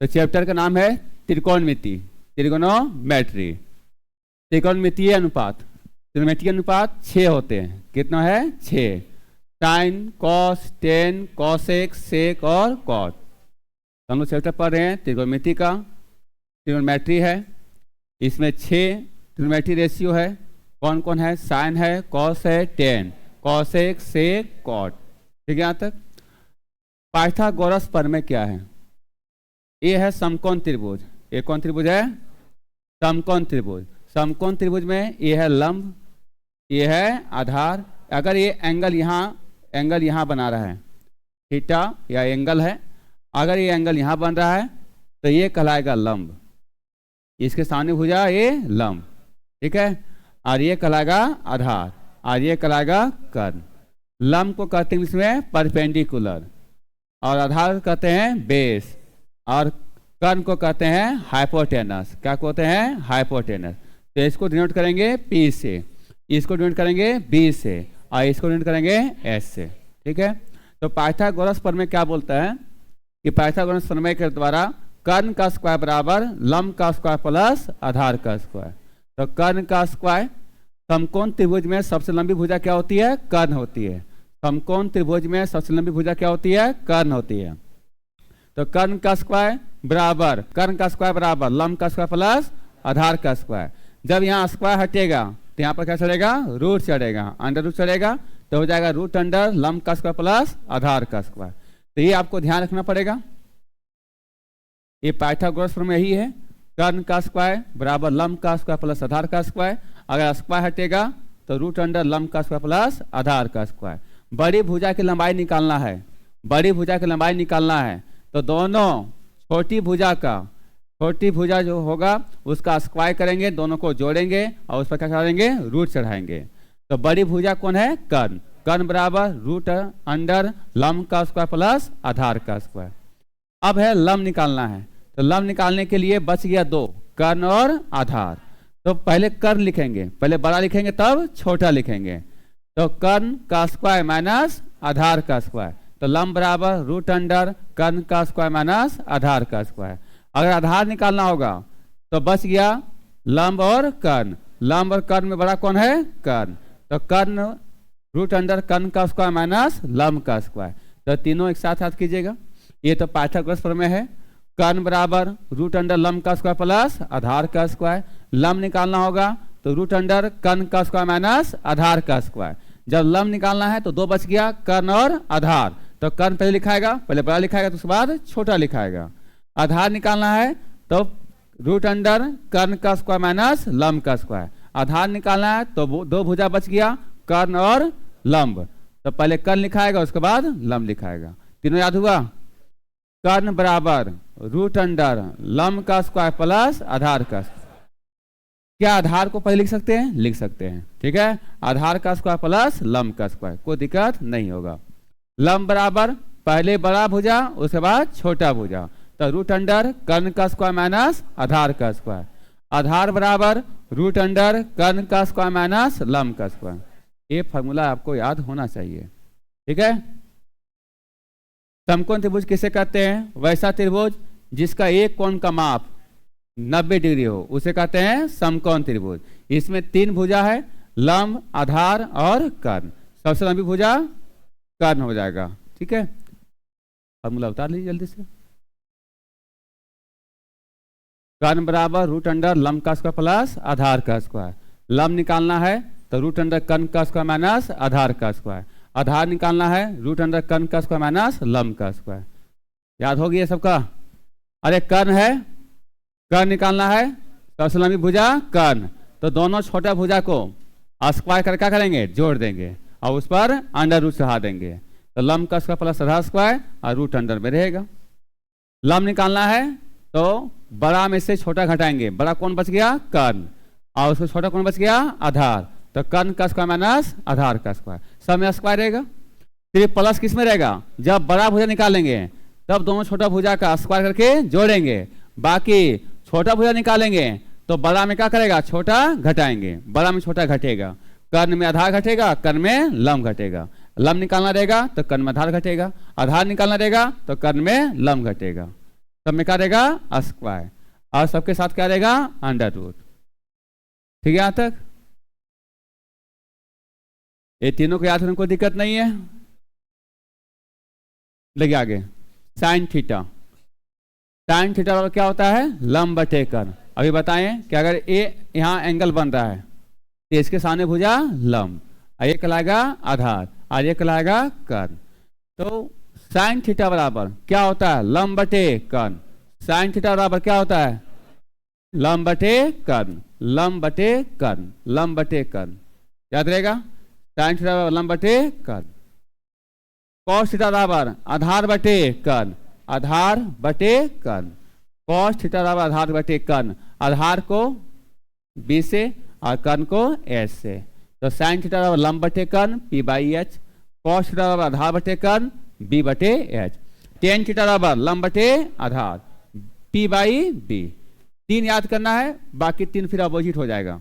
तो चैप्टर का नाम है त्रिकोणमिति, त्रिगोनोमेट्री। त्रिकोणमितीय अनुपात, त्रिकोणमितीय अनुपात 6 होते हैं। कितना है? 6। साइन, कॉस, टेन, कॉसेक, सेक और कॉट। हम लोग चैप्टर पढ़ रहे हैं त्रिकोणमिति का, त्रिकोणमेट्री है। इसमें 6 त्रिकोणमेट्री रेशियो है। कौन कौन है? साइन है, कॉस है, टेन, कॉसेक, सेक, कॉट। ठीक है यहाँ तक। पाइथागोरस प्रमेय क्या है? ये है समकोण त्रिभुज। ये कौन त्रिभुज है? समकोण त्रिभुज। समकोण त्रिभुज में ये है लंब, ये है आधार। अगर ये एंगल यहाँ बना रहा है, थीटा या एंगल है, अगर ये एंगल यहाँ बन रहा है तो ये कहलाएगा लंब। इसके सामने भुजा ये लंब, ठीक है। और ये कहलाएगा आधार, और ये कहलाएगा कर्ण। लंब को कहते हैं इंग्लिश में परपेंडिकुलर, और आधार कहते हैं बेस, और कर्ण को कहते हैं हाइपोटेनस। क्या कहते हैं? हाइपोटेनस। तो इसको डिनोट करेंगे P से, इसको डिनोट करेंगे B से, और इसको डिनोट करेंगे S से। ठीक है। तो पाइथागोरस प्रमेय क्या बोलता है कि पाइथागोरस प्रमेय के द्वारा कर्ण का स्क्वायर बराबर लंब का स्क्वायर प्लस आधार का स्क्वायर। तो कर्ण का स्क्वायर, समकोण त्रिभुज में सबसे लंबी भुजा क्या होती है? कर्ण होती है। समकोण त्रिभुज में सबसे लंबी भुजा क्या होती है? कर्ण होती है। तो कर्ण का स्क्वायर बराबर लंब का स्क्वायर प्लस आधार का स्क्वायर। जब यहाँ स्क्वायर हटेगा तो यहाँ पर क्या चढ़ेगा? रूट चढ़ेगा, अंडर रूट चढ़ेगा, तो हो जाएगा रूट अंडर लंब का स्क्वायर प्लस आधार का स्क्वायर। तो ये आपको ध्यान रखना पड़ेगा। ये पाइथागोरस प्रमेय यही है, कर्ण का स्क्वायर बराबर लंब का स्क्वायर प्लस आधार का स्क्वायर। अगर स्क्वायर हटेगा तो रूट अंडर लंब का स्क्वायर प्लस आधार का स्क्वायर। बड़ी भुजा की लंबाई निकालना है, बड़ी भुजा की लंबाई निकालना है, तो दोनों छोटी भुजा जो होगा उसका स्क्वायर करेंगे, दोनों को जोड़ेंगे और उस पर क्या करेंगे? रूट चढ़ाएंगे। तो बड़ी भुजा कौन है? कर्ण। कर्ण बराबर रूट अंडर लंब का स्क्वायर प्लस आधार का स्क्वायर। अब है लंब निकालना है, तो लंब निकालने के लिए बच गया 2, कर्ण और आधार। तो पहले कर्ण लिखेंगे, पहले बड़ा लिखेंगे तब छोटा लिखेंगे। तो कर्ण का स्क्वायर माइनस आधार का स्क्वायर, तो लंब बराबर रूट अंडर कर्ण का स्क्वायर माइनस आधार का स्क्वायर। अगर आधार निकालना होगा तो बच गया लंब और कर्ण। लंब और कर्ण में बड़ा कौन है? कर्ण। तो कर्ण रूट अंडर कर्ण का स्क्वायर माइनस लंब का स्क्वायर। तो तीनों एक साथ याद कीजिएगा। ये तो पाइथागोरस प्रमेय है। कर्ण बराबर रूट अंडर लंब का स्क्वायर प्लस आधार का स्क्वायर। लंब निकालना होगा तो रूट अंडर कर्ण का स्क्वायर माइनस आधार का स्क्वायर। जब लंब निकालना है तो 2 बच गया, कर्ण और आधार। तो कर्ण पहले लिखाएगा, पहले बड़ा लिखाएगा तो उसके बाद छोटा लिखाएगा। आधार निकालना है तो रूट अंडर कर्ण का स्क्वायर माइनस लंब का स्क्वायर। आधार निकालना है तो 2 भुजा बच गया, कर्ण और लंब। तो पहले कर्ण लिखाएगा उसके बाद लंब लिखाएगा। तीनों याद हुआ? कर्ण बराबर रूट अंडर लंब का स्क्वायर प्लस आधार का स्क्वायर। क्या आधार को पहले लिख सकते हैं? लिख सकते हैं, ठीक है। आधार का स्क्वायर प्लस लंब का स्क्वायर, कोई दिक्कत नहीं होगा। लंब बराबर पहले बड़ा भुजा उसके बाद छोटा भुजा, तो रूट अंडर कर्ण का स्क्वायर माइनस आधार का स्क्वायर। आधार बराबर रूट अंडर कर्ण का स्क्वायर माइनस लंब का स्क्वायर। ये फॉर्मूला आपको याद होना चाहिए, ठीक है। समकोण त्रिभुज किसे कहते हैं? वैसा त्रिभुज जिसका एक कोण का माप 90 डिग्री हो उसे कहते हैं समकोण त्रिभुज। इसमें 3 भुजा है, लंब, आधार और कर्ण। सबसे लंबी भुजा कर्ण हो जाएगा, ठीक है। फॉर्मूला उतार लीजिए जल्दी से। कर्ण बराबर रूट अंडर लंब का स्क्वायर प्लस आधार का स्क्वायर। लंब निकालना है तो रूट अंडर कर्ण का स्क्वायर माइनस आधार का स्क्वायर। आधार निकालना है रूट अंडर कर्ण का स्क्वायर माइनस लंब का स्क्वायर। याद हो गया सबका? अरे कर्ण है, कर्ण निकालना है, सबसे लंबी भुजा कर्ण, तो दोनों छोटा भुजा को स्क्वायर कर क्या करेंगे? जोड़ देंगे और उस पर अंडर रूट चढ़ा देंगे। तो लंब का स्क्वायर प्लस आधार स्क्वायर और रूट अंडर में रहेगा। लंब निकालना है तो बड़ा में से छोटा घटाएंगे, बड़ा कौन बच गया? कर्ण, और उसको छोटा कौन बच गया? आधार। तो कर्ण का स्क्वायर माइनस आधार का स्क्वायर, सब में स्क्वायर रहेगा। फिर प्लस किस में रहेगा? जब बड़ा भुजा निकालेंगे तब दोनों छोटा भुजा का स्क्वायर करके जोड़ेंगे। बाकी छोटा भुजा निकालेंगे तो बड़ा में क्या करेगा? छोटा घटाएंगे, बड़ा में छोटा घटेगा। कर्ण में आधार घटेगा, कर्ण में लंब घटेगा। लंब निकालना रहेगा तो कर्ण में आधार घटेगा, आधार निकालना रहेगा तो कर्ण में लंब घटेगा। सब में क्या रहेगा स्क्वायर, और सबके साथ क्या रहेगा अंडर रूट। ठीक है यहां तक? ये तीनों को याद करने कोई दिक्कत नहीं है। लगे आगे, साइन थीटा। साइन थीटा बराबर क्या होता है लंब बटे कर्ण। अभी बताएं कि अगर ए यहाँ एंगल बन रहा है तो इसके सामने भुजा लंब, और ये कहलाएगा आधार, और ये कहलाएगा कर्ण। तो साइन थीटा बराबर क्या होता है लंब बटे कर्ण। साइन थीटा बराबर क्या होता है लंब बटे कर्ण, लंब बटे कर्ण, लंब बटे कर्ण। याद रहेगा साइन थीटा बराबर लंब बटे कर्ण। कॉस थीटा बराबर आधार बटे कर्ण, आधार बटे कर्ण। कॉस थीटा बराबर आधार बटे कर्ण, आधार को बी से और कर्ण को एच से। तो साइन थीटा बराबर लंब बटे कर्ण P by H, cos theta बराबर आधार बटे कर्ण बी बटे एच, टेन थीटा बराबर लंब बटे आधार पी बाई बी। तीन याद करना है, बाकी तीन फिर अपोजिट हो जाएगा।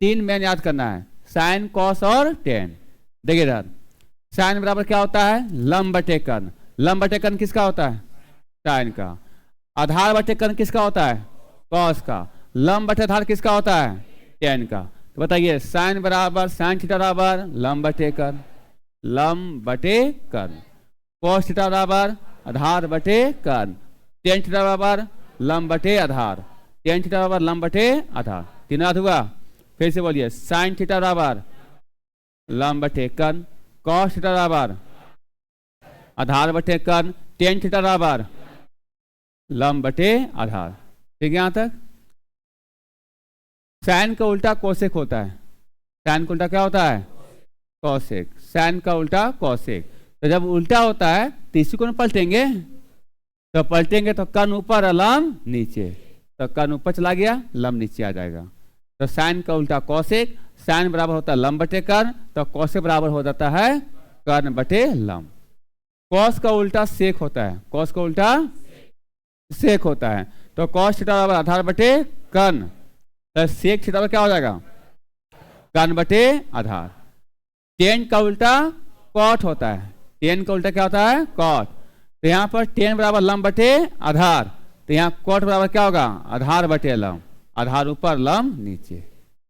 तीन मेन याद करना है, साइन कॉस और टेन। देखिए इधर साइन बराबर क्या होता है लंब बटे कर्ण। लंब बटे कर्ण किसका होता है साइन का। आधार बटे कर्ण किसका होता है कॉस का। लंब बटे आधार किसका होता है टेन का। तो बताइए साइन बराबर साइन थीटा बराबर लंब बटे कर्ण, लंब बटे कर्ण। कॉस थीटा बराबर आधार बटे कर्ण, टेन थीटा बराबर लंब बटे आधार, टेन थीटा बराबर लंब बटे आधार। तीन याद हुआ। फिर से बोलिए साइन थीटा बराबर लंब बटे कर्ण, कॉस थीटा बराबर आधार बटे कर्ण, टेन थीटा बराबर लंब बटे आधार। ठीक है यहां तक? साइन का उल्टा कोसेक होता है। साइन का उल्टा क्या होता है कॉसेक। साइन का उल्टा कॉसेक। तो जब उल्टा होता है तो इसी को ना पलटेंगे, तो पलटेंगे तो कर्ण ऊपर और लंब नीचे, तो कर्ण ऊपर चला गया लंब नीचे आ जाएगा। तो साइन का उल्टा कॉसेक, साइन बराबर होता है लंब बटे कर्ण, तो कॉसेक बराबर हो जाता है कर्ण बटे लंब। कॉस का उल्टा सेक होता है, कॉस का उल्टा सेक होता है। तो कॉस थीटा बराबर आधार बटे कर्ण, तो सेक थीटा बराबर क्या हो जाएगा कर्ण बटे आधार। टेन का उल्टा कॉट होता है, टेन का उल्टा क्या होता है कॉट। तो यहाँ पर टेन बराबर लंब बटे आधार, तो यहाँ कॉट बराबर क्या होगा आधार बटे लंब, आधार ऊपर लंब नीचे।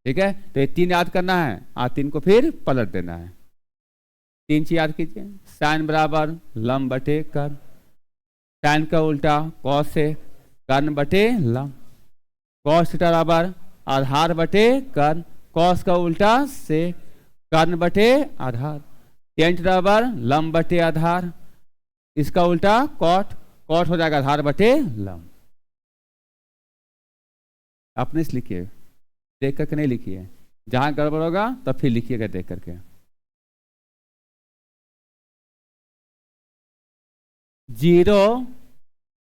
ठीक है? तो ये तीन याद करना है और तीन को फिर पलट देना है। तीन चीज याद कीजिए, साइन बराबर लंब बटे कर्ण, साइन का उल्टा कॉस से कर्ण बटे लंब, कॉस थीटा बराबर आधार बटे कर्ण, कॉस का उल्टा से कर्ण बटे आधार, टेन थीटा बराबर लंब बटे आधार, इसका उल्टा कॉट, कॉट हो जाएगा आधार बटे लंब। अपने से लिखिए, देख करके नहीं लिखिए, जहां गड़बड़ होगा तब फिर लिखिएगा देख करके। 0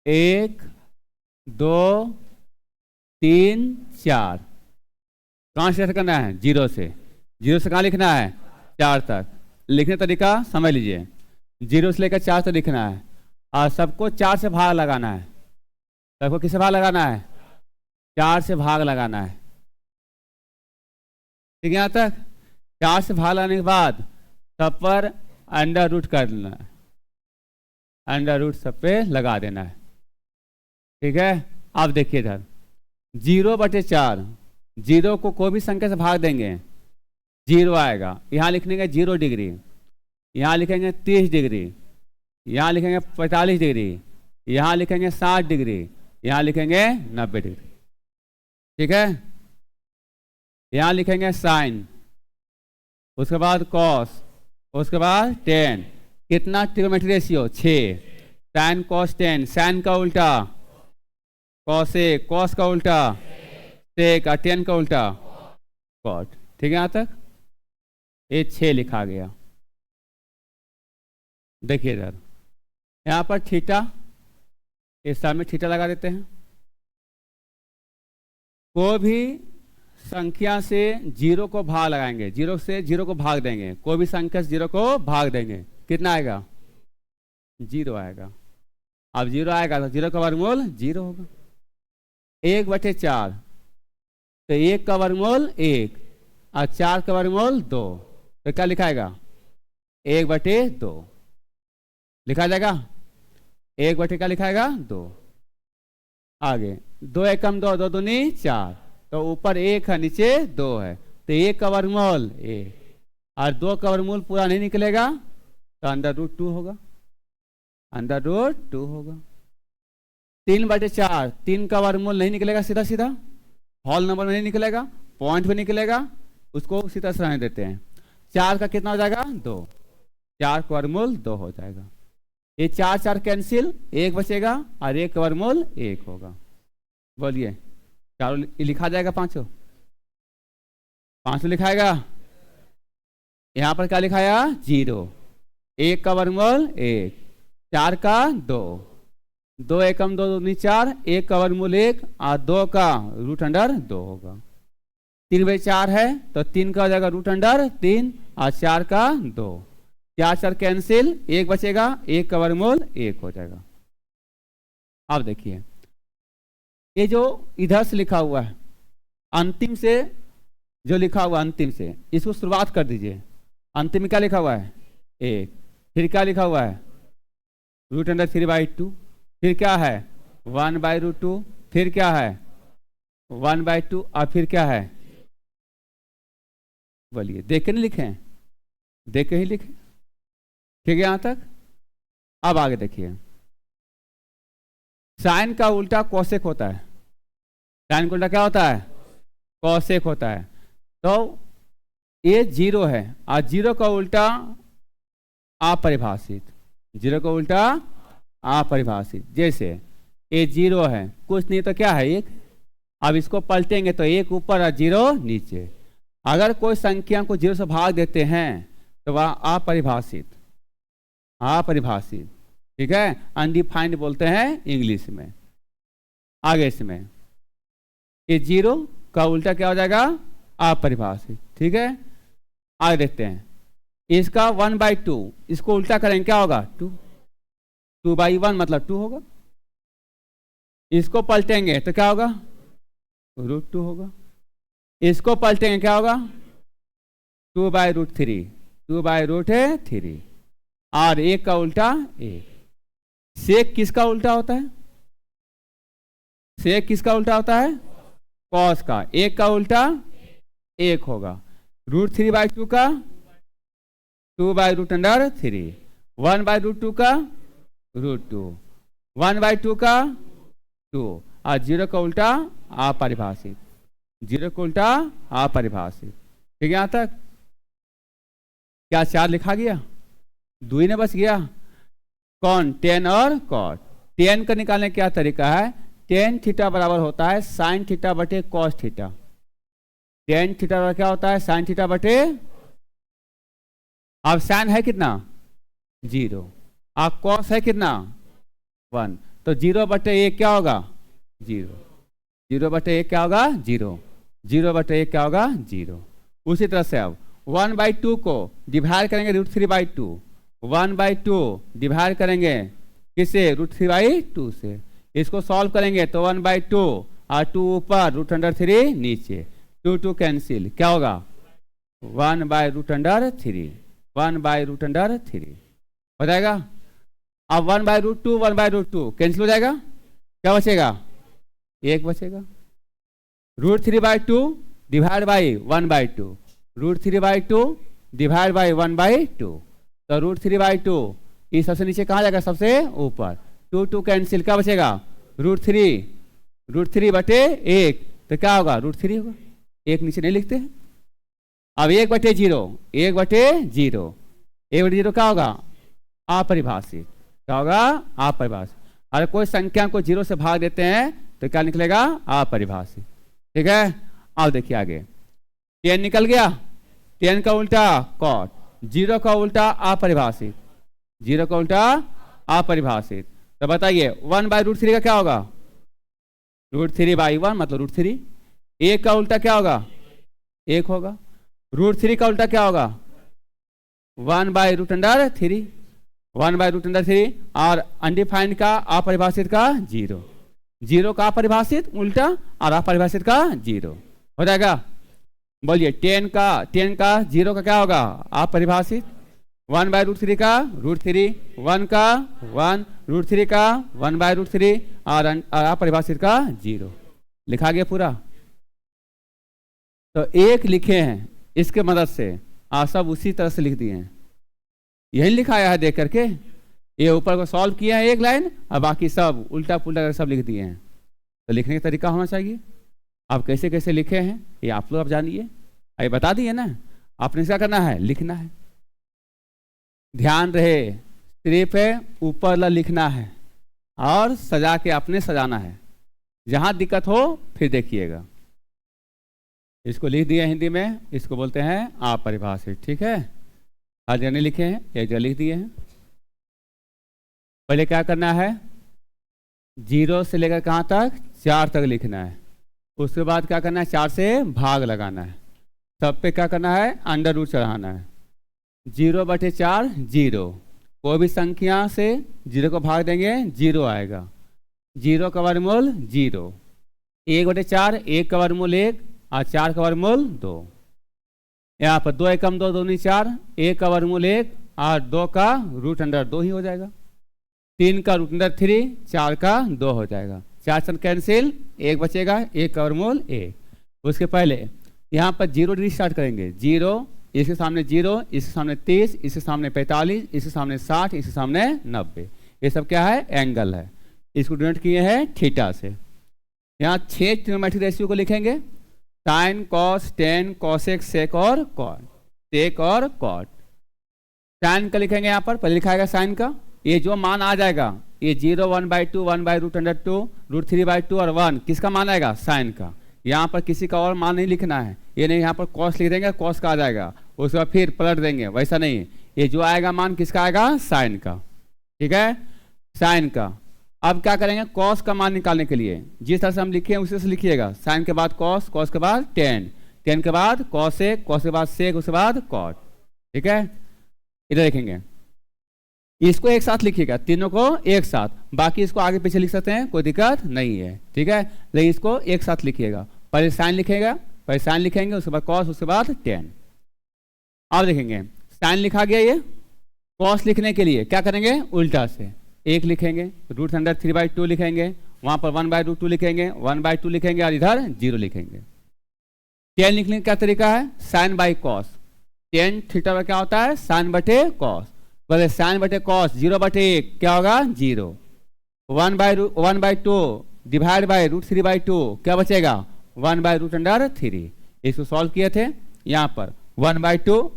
1 2 3 4 कहां से करना है जीरो से कहां लिखना है 4 तक। लिखने तरीका समझ लीजिए, 0 से लेकर 4 तक लिखना है और सबको 4 से भाग लगाना है। सबको किससे भाग लगाना है 4 से भाग लगाना है। ठीक है? यहाँ तक 4 से भाग लगाने के बाद सब पर अंडर रूट कर देना है, अंडर रूट सब पे लगा देना है। ठीक है? अब देखिए इधर 0/4, 0 को कोई भी संख्या से भाग देंगे 0 आएगा। यहाँ लिखेंगे 0 डिग्री, यहाँ लिखेंगे 30 डिग्री, यहाँ लिखेंगे 45 डिग्री, यहाँ लिखेंगे 60 डिग्री, यहाँ लिखेंगे 90 डिग्री। ठीक है? यहाँ लिखेंगे साइन, उसके बाद कॉस, उसके बाद टेन। कितना trigonometry ratio 6, sine cos tan, sine का उल्टा कॉसेक, कॉस का उल्टा सेक, टेन का उल्टा कॉट। ठीक है? यहाँ तक ये 6 लिखा गया। देखिए इधर यहाँ पर थीटा, इस साल में थीटा लगा देते हैं। कोई भी संख्या से 0 को भाग लगाएंगे, 0 से 0 को भाग देंगे, कोई भी संख्या से 0 को भाग देंगे, कितना आएगा 0 आएगा। अब 0 आएगा तो 0 का वर्गमूल 0 होगा। 1/4, तो 1 का वर्गमूल 1 और 4 का वर्गमूल 2, तो क्या लिखाएगा 1/2 लिखा जाएगा। 1/2 क्या लिखाएगा 2। आगे 2 एकम 2, 2 दूनी 4, तो ऊपर 1 है नीचे 2 है, तो 1 का वर्गमूल 1 और 2 का वर्गमूल पूरा नहीं निकलेगा तो √2 होगा, √2 होगा। 3/4, 3 का वर्गमूल नहीं निकलेगा सीधा सीधा, होल नंबर में नहीं निकलेगा, पॉइंट में निकलेगा, उसको सीधा से रहने देते हैं। 4 का कितना हो जाएगा 2, 4 का वर्गमूल 2 हो जाएगा। ये 4 4 कैंसिल, 1 बचेगा और 1 का वर्गमूल 1 होगा। बोलिए चारों लिखा जाएगा, पांचों लिखाएगा। यहां पर क्या लिखाया 0, 1 का वर्गमूल 1, 4 का 2, 2 एकम 2 दूनी 4, 1 का वर्गमूल 1 और 2 का √2 होगा। 3/4 है तो 3 का हो जाएगा √3 और 4 का 2, 4 4 कैंसिल, 1 बचेगा, 1 का वर्गमूल 1 हो जाएगा। अब देखिए ये जो इधर से लिखा हुआ है अंतिम से, जो लिखा हुआ अंतिम से, इसको शुरुआत कर दीजिए। अंतिम में क्या लिखा हुआ है 1, फिर क्या लिखा हुआ है √3/2, फिर क्या है 1/√2, फिर क्या है 1/2 और फिर क्या है, बोलिए देख के नहीं लिखे, देख के ही लिखे, ठीक है यहां तक। अब आगे देखिए, साइन का उल्टा कोसेक होता है, साइन का उल्टा क्या होता है कोसेक होता है। तो ये 0 है और 0 का उल्टा अपरिभाषित, 0 का उल्टा अपरिभाषित। जैसे ये 0 है, कुछ नहीं तो क्या है 1, अब इसको पलटेंगे तो 1 ऊपर और 0 नीचे। अगर कोई संख्या को 0 से भाग देते हैं तो वह अपरिभाषित, अपरिभाषित, ठीक है, अनडिफाइंड बोलते हैं इंग्लिश में। आगे इसमें ये 0 का उल्टा क्या हो जाएगा अपरिभाषित, ठीक है। आगे देखते हैं, इसका 1/2, इसको उल्टा करेंगे क्या होगा 2, 2/1 मतलब 2 होगा। इसको पलटेंगे तो क्या होगा √2 होगा। इसको पलटेंगे क्या होगा 2/√3, 2/√3 और 1 का उल्टा 1। सेक किसका उल्टा होता है, सेक किसका उल्टा होता है कॉस का, 1 का उल्टा 1 होगा। √3/2 का 2/√3, 1/√2 का √2, 1/2 का 2 और 0 का उल्टा अपरिभाषित, 0 का उल्टा अपरिभाषित, ठीक है। यहां तक क्या 4 लिखा गया, 2 ही ना बच गया। कौन tan और cot, tan का निकालने क्या तरीका है, tan थीटा बराबर होता है sin थीटा बटे cos थीटा। tan थीटा बराबर क्या होता है sin थीटा बटे, अब sin है कितना 0 और cos है कितना 1, तो 0/1 क्या होगा 0, 0/1 क्या होगा 0, 0/1 क्या होगा 0। उसी तरह से अब 1/2 को डिवाइड करेंगे √3/2, 1/2 डिवाइड करेंगे किससे √3/2 से। इसको सॉल्व करेंगे तो 1/2 और 2 ऊपर √3 नीचे, 2 2 कैंसिल, क्या होगा 1/√3, 1/√3 हो जाएगा। अब 1/√2, 1/√2 कैंसिल हो जाएगा, क्या बचेगा 1 बचेगा। √3/2 डिवाइड बाई 1/2, √3/2 डिवाइड बाई 1/2, तो √3/2 ये सबसे नीचे कहाँ जाएगा सबसे ऊपर, 2 2 कैंसिल, क्या बचेगा √3/1, तो क्या होगा √3 होगा, 1 नीचे नहीं लिखते हैं। अब 1/0, 1/0, 1/0 क्या होगा अपरिभाषित, क्या होगा अपरिभाषित। अगर कोई संख्या को 0 से भाग देते हैं तो क्या निकलेगा अपरिभाषित, ठीक है। अब देखिए आगे, tan निकल गया, tan का उल्टा cot, 0 का उल्टा अपरिभाषित, 0 का उल्टा अपरिभाषित। तो बताइए 1/√3 का क्या होगा √3/1 मतलब √3, 1 का उल्टा क्या होगा 1 होगा, √3 का उल्टा क्या होगा 1/√3, 1/√3 और अनडिफाइंड का अपरिभाषित का 0, 0 का अपरिभाषित उल्टा और अपरिभाषित का 0 हो जाएगा। बोलिए tan का 0 का क्या होगा अपरिभाषित, 1/√3 का √3, 1 का 1, √3 का 1/√3 और अपरिभाषित का 0। लिखा गया पूरा। तो एक लिखे हैं, इसके मदद से आप सब उसी तरह से लिख दिए हैं। यही लिखाया है देख करके, ये ऊपर को सॉल्व किया है एक लाइन और बाकी सब उल्टा पुल्टा करके सब लिख दिए हैं। तो लिखने का तरीका होना चाहिए। आप कैसे कैसे लिखे हैं ये आप लोग आप जानिए, ये बता दिए ना। आपने क्या करना है, लिखना है। ध्यान रहे सिर्फ ऊपर वाला लिखना है और सजा के अपने सजाना है। जहां दिक्कत हो फिर देखिएगा। इसको लिख दिया हिंदी में, इसको बोलते हैं अपरिभाषित। ठीक है, हर जगह लिखे हैं, एक जगह लिख दिए हैं। पहले क्या करना है, 0 से लेकर कहाँ तक, 4 तक लिखना है। उसके बाद क्या करना है, 4 से भाग लगाना है। सब पे क्या करना है, अंडर रूट चढ़ाना है। 0/4 0, कोई भी संख्या से 0 को भाग देंगे 0 आएगा। 0 का वर्गमूल 0, 1/4 1 का वर्गमूल 1 और 4 का वर्गमूल 2। यहाँ पर 2 एकम 2 दूनी 4, 1 का वर्गमूल 1 और 2 का √2 ही हो जाएगा। 3 का √3, 4 का 2 हो जाएगा। 4 से कैंसिल, 1 बचेगा, 1 का वर्गमूल 1। उसके पहले यहाँ पर 0 डिग्री स्टार्ट करेंगे। 0, इसके सामने 0, इसके सामने 30, इसके सामने 45, इसके सामने 60, इसके सामने 90। ये सब क्या है, एंगल है। इसको डिनोट किए हैं थीटा से। यहाँ 6 ट्रिग्नोमेट्रिक रेशियो को लिखेंगे, साइन, कॉस, टेन, कॉसेक, सेक और कॉट। सेक और कॉट। साइन का लिखेंगे, यहाँ पर पहले लिखाएगा साइन का। ये जो मान आ जाएगा, ये 0, 1/2, 1/√2, √3/2 और 1 किसका मान आएगा, साइन का। यहाँ पर किसी का और मान नहीं लिखना है। ये नहीं यहाँ पर कॉस लिख देंगे, कॉस का आ जाएगा, उसके बाद फिर पलट देंगे, वैसा नहीं। ये जो आएगा मान किसका आएगा, साइन का। ठीक है, साइन का। अब क्या करेंगे, कॉस का मान निकालने के लिए जिस तरह से हम लिखे हैं उसी से लिखिएगा। साइन के बाद कॉस, कॉस के बाद टेन, टेन के बाद कॉसेक, कॉस के बाद सेक, उसके बाद कॉट। ठीक है, इधर लिखेंगे। इसको एक साथ लिखिएगा, तीनों को एक साथ, बाकी इसको आगे पीछे लिख सकते हैं, कोई दिक्कत नहीं है। ठीक है, लेकिन इसको एक साथ लिखिएगा। पहले साइन लिखेगा, पहले साइन लिखेंगे, उसके बाद कॉस, उसके बाद टेन। अब लिखेंगे साइन लिखा गया, ये कॉस लिखने के लिए क्या करेंगे, उल्टा से 1 लिखेंगे, √3/2 लिखेंगे, वहां पर 1/√2 लिखेंगे, 1/2 लिखेंगे और इधर 0 लिखेंगे। टेन लिखने का क्या तरीका है, sine by cos. Tan theta में क्या होता है, साइन बटे कॉस। बोले साइन बटे कॉस 0/1 क्या होगा, 0। 1/2 डिवाइड बाई √3/2 क्या बचेगा, 1/√3। इसको सॉल्व किए थे, यहाँ पर 1/2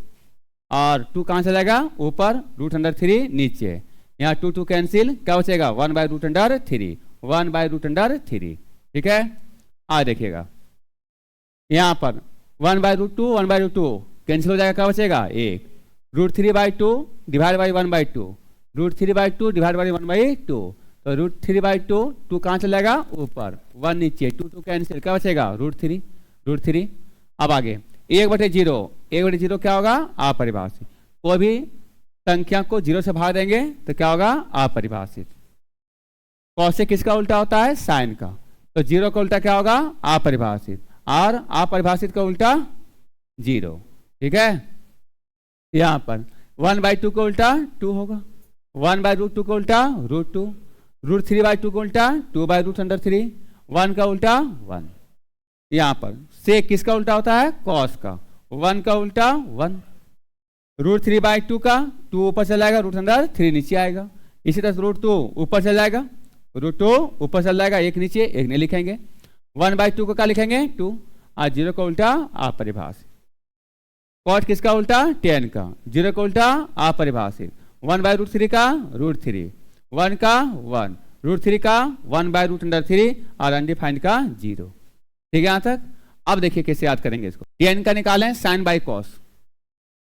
और 2 कहाँ चला जाएगा, ऊपर, √3 नीचे। यहाँ 2 कैंसिल, क्या बचेगा, 1/√3, 1/√3। ठीक है, आ देखिएगा यहाँ पर 1/√2, 1/2 कैंसिल हो जाएगा, क्या बचेगा, 1। √3/2 डिवाइड बाई 1/2, √3/2 डिवाइड बाई 1/2। तो √3/2, 2 कहाँ चला जाएगा, ऊपर, 1 नीचे, 2 कैंसिल, क्या बचेगा, √3। अब आगे 1/0, 1/0 क्या होगा, अपरिभाषित। कोई भी संख्या को 0 से भाग देंगे तो क्या होगा, अपरिभाषित। कॉसेक किसका उल्टा होता है, साइन का। तो 0 का उल्टा क्या होगा, अपरिभाषित, और अपरिभाषित का उल्टा 0। ठीक है, यहाँ पर 1/2 का उल्टा 2 होगा, 1/√2 का उल्टा √2, √3/2 का उल्टा 2/√3, 1 का उल्टा 1। यहाँ पर सेक किसका उल्टा होता है, कॉस का। 1 का उल्टा 1, √3/2 का 2 ऊपर चला जाएगा, √3 नीचे आएगा। इसी तरह से √2 ऊपर चला जाएगा, √2 ऊपर चला जाएगा, 1 नीचे, 1 नहीं लिखेंगे। 1/2 को क्या लिखेंगे, 2, और 0 का उल्टा अपरिभाषित। कॉट किसका उल्टा, 10 का। 0 का उल्टा अपरिभाषित। 1/√3 का √3, 1 का 1, √3 का 1/√3 और अनडिफाइंड का 0। ठीक है यहाँ तक। अब देखिए कैसे याद करेंगे इसको। 10 का निकालें, sine by cos,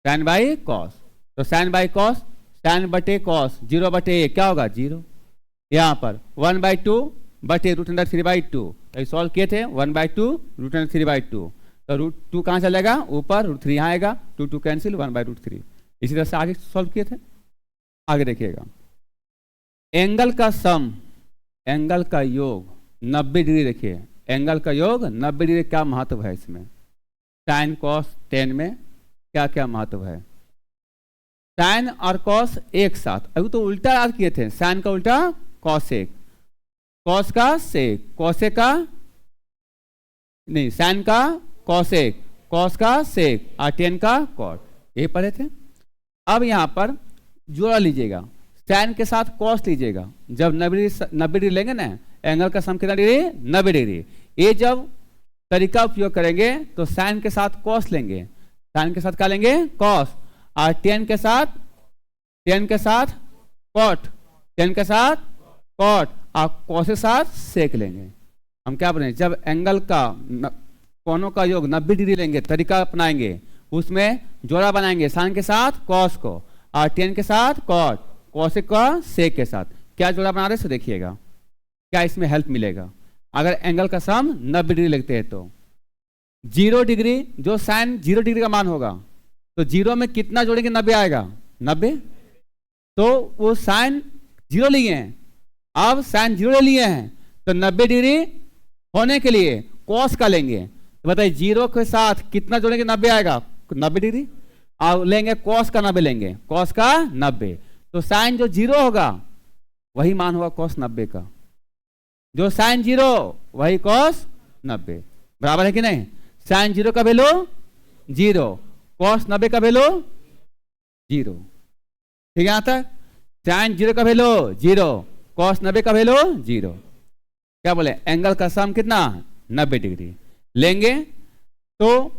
sine by cos. तो साइन बाई कॉस, साइन बटे कॉस 0/1 क्या होगा, 0। यहाँ पर 1/2 बटे √3/2 सॉल्व किए थे, 1/2 √3/2। तो √2 कहाँ चलेगा, ऊपर, √3 यहाँ आएगा, 2 कैंसिल, 1/√3। इसी तरह से आगे सॉल्व किए थे। आगे देखिएगा, एंगल का सम, एंगल का योग 90 डिग्री। देखिए एंगल का योग 90 डिग्री, क्या महत्व है इसमें, साइन कॉस टेन में क्या क्या महत्व है। साइन और कॉस एक साथ, अभी तो उल्टा याद किए थे, साइन का उल्टा कॉसेक, कॉस का सेक, कॉसेक का नहीं, साइन का कॉसेक, कॉस का सेक और टेन का कॉट, ये पढ़े थे। अब यहाँ पर जोड़ा लीजिएगा, साइन के साथ कॉस लीजिएगा, जब 90 डिग्री लेंगे ना, एंगल का सम कितना डिग्री, 90 डिग्री। ये जब तरीका उपयोग करेंगे तो साइन के साथ कॉस लेंगे, साइन के साथ क्या लेंगे, कॉस, और टेन के साथ कॉट, टेन के साथ कॉट और कॉस के साथ सेक लेंगे। हम क्या बोलेंगे, जब एंगल का कोनों का योग 90 डिग्री लेंगे, तरीका अपनाएंगे, उसमें जोड़ा बनाएंगे साइन के साथ कॉस को और टेन के साथ कॉट, कॉसेक का सेक के साथ। क्या जोड़ा बना रहे हैं देखिएगा, क्या इसमें हेल्प मिलेगा। अगर एंगल का सम 90 डिग्री लगते हैं तो 0 डिग्री, जो साइन 0 डिग्री का मान होगा तो 0 में कितना जोड़ेंगे, 90 आएगा, 90। तो वो साइन 0 लिए हैं, अब साइन 0 लिए हैं तो 90 डिग्री होने के लिए कॉस का लेंगे, तो बताइए 0 के साथ कितना जोड़ेंगे, 90 आएगा, 90 डिग्री। और लेंगे कॉस का 90 लेंगे, कॉस का 90, तो साइन जो 0 होगा वही मान होगा कॉस 90 का, जो साइन 0 वही कॉस 90, बराबर है कि नहीं। साइन 0 का वैल्यू 0, कॉस 90 का वैल्यू 0, ठीक है। यहां तक साइन 0 का वैल्यू 0, कॉस 90 का वैल्यू 0। क्या बोले, एंगल का सम कितना, 90 डिग्री लेंगे तो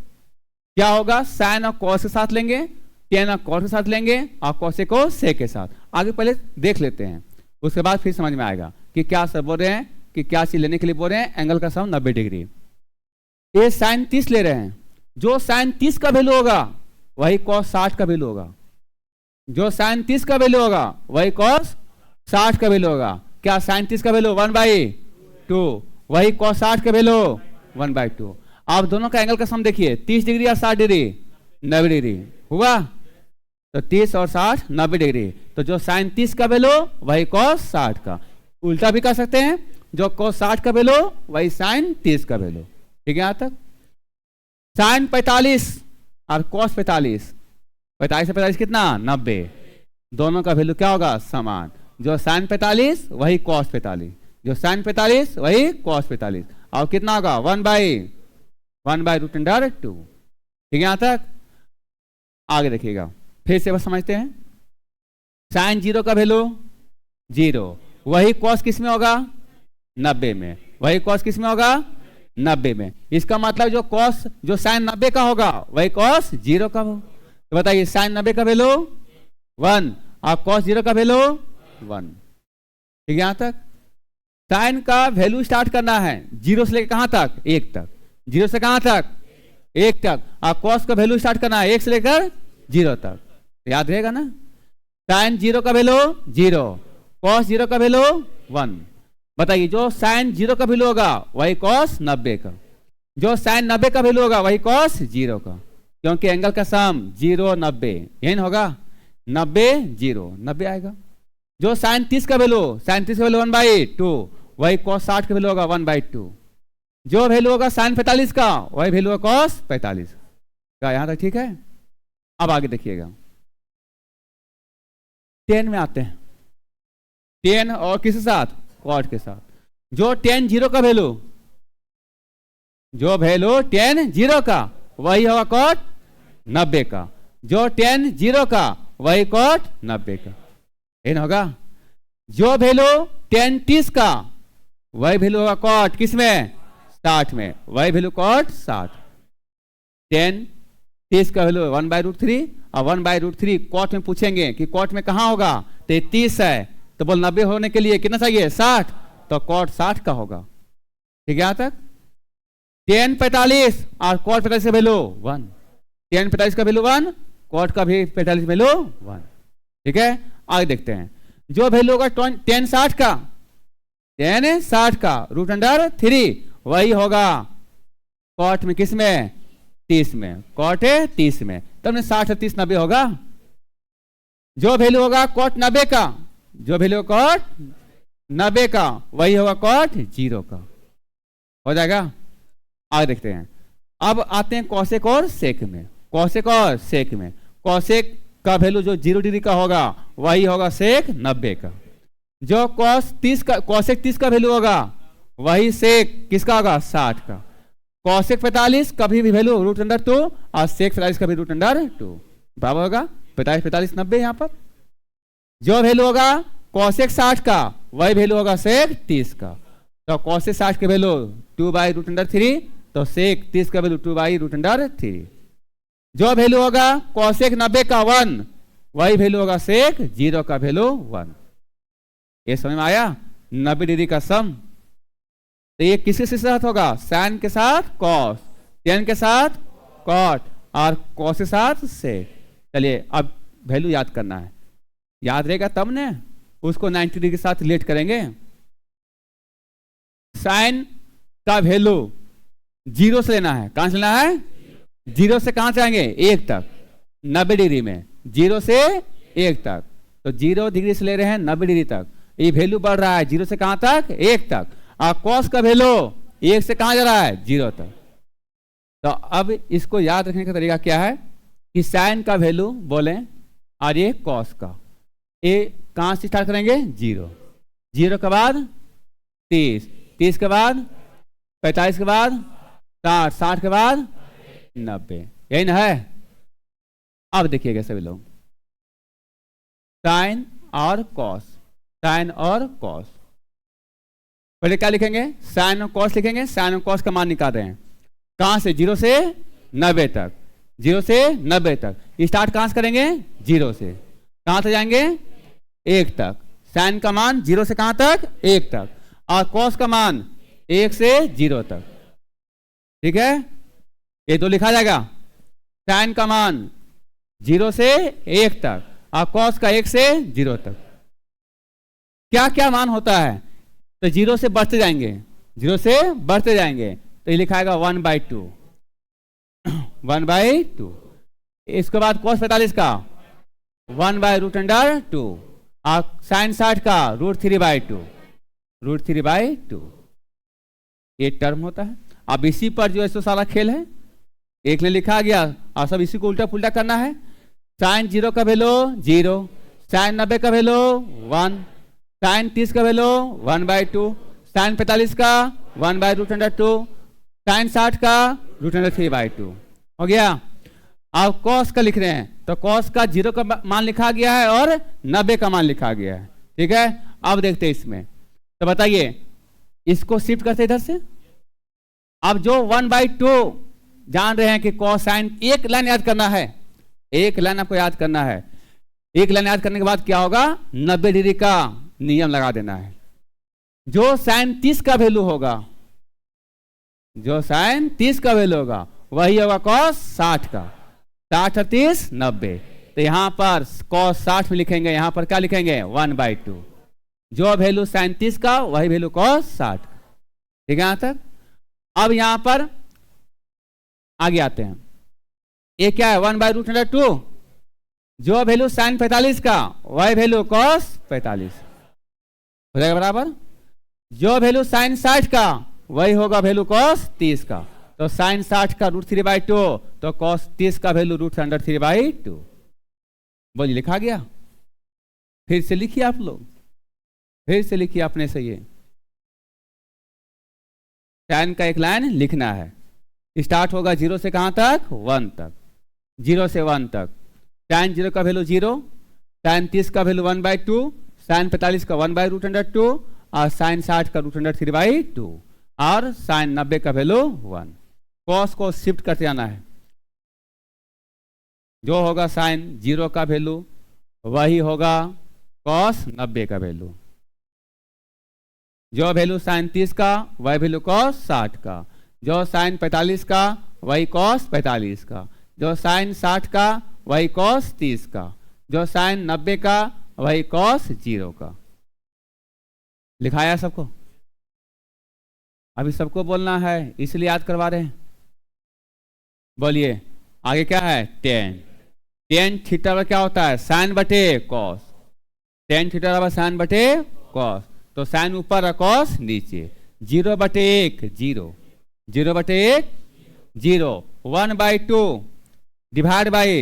क्या होगा, साइन और कॉस के साथ लेंगे, टेन और कॉस के साथ लेंगे और कॉसेक को सेक के साथ। आगे पहले देख लेते हैं, उसके बाद फिर समझ में आएगा कि क्या सब बोल रहे हैं, कि क्या चीज लेने के लिए बोल रहे हैं। एंगल का सम 90 डिग्री, ये साइन 30 ले रहे हैं, जो साइन 30 का वैल्यू होगा वही कॉस 60 का वैल्यू होगा, जो साइन 30 का वैल्यू होगा वही कॉस 60 का वैल्यू होगा। क्या साइन 30 का वैल्यू 1/2, वही कॉस 60 का वैल्यू 1/2। आप दोनों का एंगल का सम देखिए, 30 डिग्री या 60 डिग्री, 90 डिग्री हुआ, तो 30 और 60 90 डिग्री, तो जो साइन 30 का वैल्यू वही कॉस 60 का। उल्टा भी कर सकते हैं, जो कॉस 60 का वैल्यू वही साइन 30 का वैल्यू, ठीक है। यहां तक साइन 45 और कॉस 45, 45 से 45 कितना, 90, दोनों का वैल्यू क्या होगा, समान, जो साइन 45 वही कॉस 45, जो साइन 45 वही कॉस 45, और कितना होगा 1/√2, ठीक है। यहां तक आगे देखिएगा, फिर से बस समझते हैं। साइन 0 का वैल्यू 0, वही कॉस किस में होगा, 90 में, वही कॉस किस में होगा, 90 में। इसका मतलब जो कॉस, जो साइन 90 का होगा वही कॉस 0 का हो। तो बताइए साइन 90 का वैल्यू 1 और कॉस 0 का वैल्यू 1, ठीक है। यहां तक साइन का वैल्यू स्टार्ट करना है 0 से लेकर कहां तक, 1 तक, 0 से कहां तक, 1 तक, और कॉस का वैल्यू स्टार्ट करना है 1 से लेकर 0 तक, याद रहेगा ना। साइन 0 का वैल्यू 0, कॉस 0 का वैल्यू 1। बताइए जो साइन 0 का वैल्यू होगा वही कॉस 90 का, जो साइन 90 का वैल्यू होगा वही कॉस 0 का, क्योंकि एंगल का सम 0 90 यही होगा, 90 0 90 आएगा। जो साइन 30 का वैल्यू, साइन 30 का वैल्यू 1/2, वही कॉस 60 का वैल्यू होगा 1/2। जो वैल्यू होगा साइन 45 का वही वैल्यू होगा कॉस 45 का। यहां तक ठीक है। अब आगे देखिएगा, 10 में आते हैं, 10 और किसके साथ, कॉट के साथ। जो 10 0 का वैल्यू, जो वैल्यू 10 0 का वही होगा कॉट 90 का, जो 10 0 का वही कॉट 90 का, ये होगा। जो वैल्यू 10 30 का वही वैल्यू होगा कॉट किसमें, 60 में, वही वैल्यू कॉट 60। 10 30 का वैल्यू 1/√3 और 1/√3 कॉट में पूछेंगे कि कॉट में कहां होगा, तो 30 है, तो बोल 90 होने के लिए कितना चाहिए, 60, तो कॉट 60 का होगा, ठीक है। यहां तक 10 45 और कॉट 45 का वैल्यू 1, 10 45 का वैल्यू 1, कॉट का भी 45 वैल्यू 1, ठीक है। आगे देखते हैं, जो वैल्यू होगा 10 60 का, 10 60 का √3 वही होगा कॉट में किसमें, 30 में, कॉट है 30 में, तब 60 और 30 90 होगा। जो वैल्यू होगा कॉट 90 का, जो वैल्यू कॉट 90 का वही होगा कॉट 0 का, हो जाएगा। आगे देखते हैं, अब आते हैं कॉसेक और सेक में। कॉसेक और सेक में, कॉसेक का वैल्यू जो 0 डिग्री का होगा वही होगा सेक 90 का। जो कॉसेक 30 का वैल्यू होगा वही सेक किसका होगा 60 का। कॉसेक 45 का भी वैल्यू √2 और सेक 45 का भी √2 बराबर होगा 45 45 90 यहाँ पर। जो वैल्यू होगा कॉसेक 60 का वही वैल्यू होगा सेक 30 का। तो कॉसेक 60 के वैल्यू 2/√3 तो सेक 30 का वैल्यू 2/√3। जो वैल्यू होगा कॉसेक 90 का 1 वही वैल्यू होगा सेक 0 का वैल्यू 1। ये समझ में आया 90 डिग्री का सम। तो ये किसके साथ होगा साइन के साथ कॉस, टेन के साथ कॉट और कॉस के साथ सेक। चलिए अब वैल्यू याद करना है, याद रहेगा तब ने उसको 90 डिग्री के साथ रिलेट करेंगे। साइन का वैल्यू 0 से लेना है, कहां से लेना है 0 से कहां से आएंगे 1 तक 90 डिग्री में 0 से 1 तक। तो 0 डिग्री से ले रहे हैं 90 डिग्री तक, ये वैल्यू बढ़ रहा है 0 से कहां तक 1 तक। और कॉस का वैल्यू 1 से कहां जा रहा है 0 तक। तो अब इसको याद रखने का तरीका क्या है कि साइन का वैल्यू बोलें और ये कॉस का, ये कहां से स्टार्ट करेंगे 0, 0 के बाद 30, 30 के बाद 45 के बाद 60, 60 के बाद 90, यही ना है। अब देखिएगा सभी लोग साइन और कॉस, साइन और कॉस। पहले क्या लिखेंगे साइन और कॉस लिखेंगे। साइन और कॉस का मान निकाल रहे हैं कहां से 0 से 90 तक, 0 से 90 तक स्टार्ट कहां से करेंगे 0 से, कहां से जाएंगे 1 तक। साइन का मान 0 से कहां तक 1 तक और कॉस का मान 1 से 0 तक। ठीक है, ये तो लिखा जाएगा साइन का मान 0 से 1 तक और कॉस का 1 से 0 तक। क्या क्या मान होता है तो 0 से बढ़ते जाएंगे, 0 से बढ़ते जाएंगे तो ये लिखाएगा 1/2, 1/2। इसके बाद cos 45 का 1/√2 और sin 60 का √3/2, √3/2 ये टर्म होता है। अब इसी पर जो है सो सारा खेल है, एक ने लिखा गया और सब इसी को उल्टा पुल्टा करना है। sin 0 का वैल्यू 0, sin 90 का वैल्यू 1, sin 30 का वैल्यू 1/2, sin 45 का 1/√2, sin 60 का √3/2 हो गया। अब cos का लिख रहे हैं तो cos का 0 का मान लिखा गया है और 90 का मान लिखा गया है। ठीक है, अब देखते हैं इसमें तो बताइए इसको शिफ्ट करते इधर से। अब जो 1/2 जान रहे हैं कि cos sin, एक लाइन याद करना है, एक लाइन आपको याद करना है। एक लाइन याद करने के बाद क्या होगा 90 डिग्री का नियम लगा देना है। जो sin 30 का वैल्यू होगा, जो sin 30 का वैल्यू होगा वही होगा cos 60 का, 60 और 30 90। तो यहां पर cos 60 में लिखेंगे, यहां पर क्या लिखेंगे 1/2। जो वैल्यू sin 30 का वही वैल्यू cos 60। ठीक है यहां तक। अब यहां पर आगे आते हैं, ये क्या है 1/√2। जो वैल्यू sin 45 का वही वैल्यू cos 45 हो जाएगा बराबर। जो वैल्यू sin 60 का वही होगा वैल्यू cos 30 का। तो sin 60 का √3/2 तो cos 30 का वैल्यू √3/2। बोलिए लिखा गया। फिर से लिखिए आप लोग, फिर से लिखिए अपने से। ये tan का एक लाइन लिखना है, स्टार्ट होगा 0 से कहां तक 1 तक, 0 से 1 तक। tan 0 का वैल्यू 0, tan 30 का वैल्यू 1/2, sin 45 का 1/√2 और sin 60 का √3/2 और sin 90 का वैल्यू 1। cos को शिफ्ट करते जाना है। जो होगा sin 0 का वैल्यू वही होगा cos 90 का वैल्यू। जो वैल्यू sin 30 का वही वैल्यू cos 60 का। जो sin 45 का वही cos 45 का। जो sin 60 का वही cos 30 का। जो sin 90 का वही cos 0 का। लिखाया सबको? अभी सबको बोलना है इसलिए याद करवा रहे हैं। बोलिए आगे क्या है tan। tan थीटा पर क्या होता है sin बटे cos। tan थीटा बराबर sin बटे cos। तो sin ऊपर और cos नीचे। 0/1 0, 0/1 0, 1/2 divide by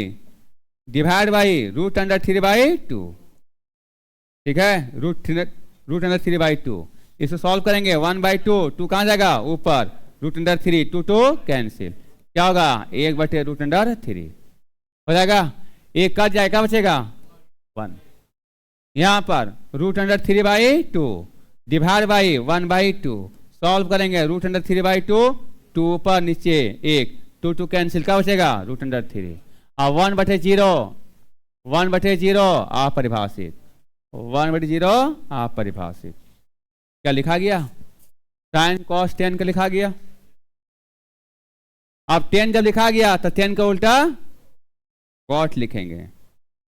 divide by root under 3/2, ठीक है, रूट अंडर 3/2। इसको सॉल्व करेंगे 1/2, 2 कहाँ जाएगा ऊपर, रूट अंडर 3, 2 2 कैंसिल, क्या होगा 1/√3 हो जाएगा, एक कट जाएगा, बचेगा 1। यहाँ पर root under 3/2 divide by 1/2, solve करेंगे रूट अंडर 3/2, 2 ऊपर नीचे 1, 2 2 कैंसिल, क्या बचेगा रूट अंडर 3। और 1/0 अपरिभाषित, 1/0 अपरिभाषित, क्या लिखा गया, साइन कॉस टेन का लिखा गया। अब 10 जब लिखा गया तो 10 का उल्टा कॉट लिखेंगे,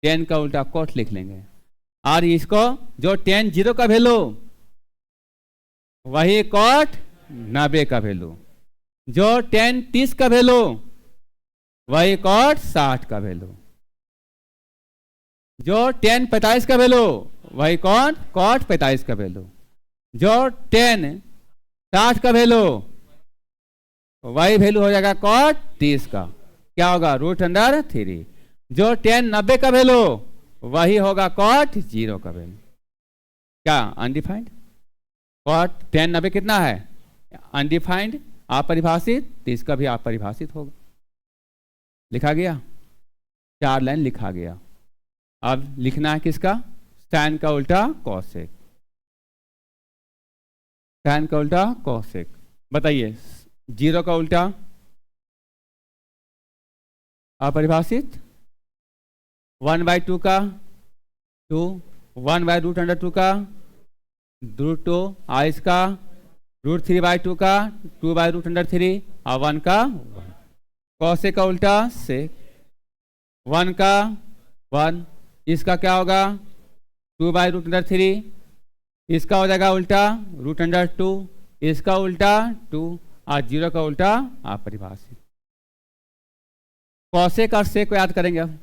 10 का उल्टा कॉट लिख लेंगे। और इसको जो 10 0 का वैल्यू वही कॉट 90 का वैल्यू, जो 10 30 का वैल्यू वही कॉट 60 का वैल्यू, जो 10 45 का वैल्यू वही कॉट 45 का वैल्यू, जो 10 60 का वैल्यू वही वैल्यू हो जाएगा कॉट 30 का, क्या होगा रूट अंडर 3। जो 10 90 का वैल्यू वही होगा कॉट 0 का वैल्यू, क्या अनडिफाइंड। कॉट 10 90 कितना है अनडिफाइंड अपरिभाषित, तो इसका भी अपरिभाषित होगा। लिखा गया, 4 लाइन लिखा गया। अब लिखना है किसका, साइन का उल्टा कॉसेक, साइन का उल्टा कॉसेक। बताइए 0 का उल्टा अपरिभाषित, 1/2 का 2, 1/√2 का √2, और इसका √3/2 का 2/√3 और 1 का 1। कॉसेक का उल्टा सेक, 1 का 1, इसका क्या होगा 2/√3, इसका हो जाएगा उल्टा √2, इसका उल्टा 2, और 0 का उल्टा अपरिभाषित। कॉसेक और सेक को याद करेंगे अब।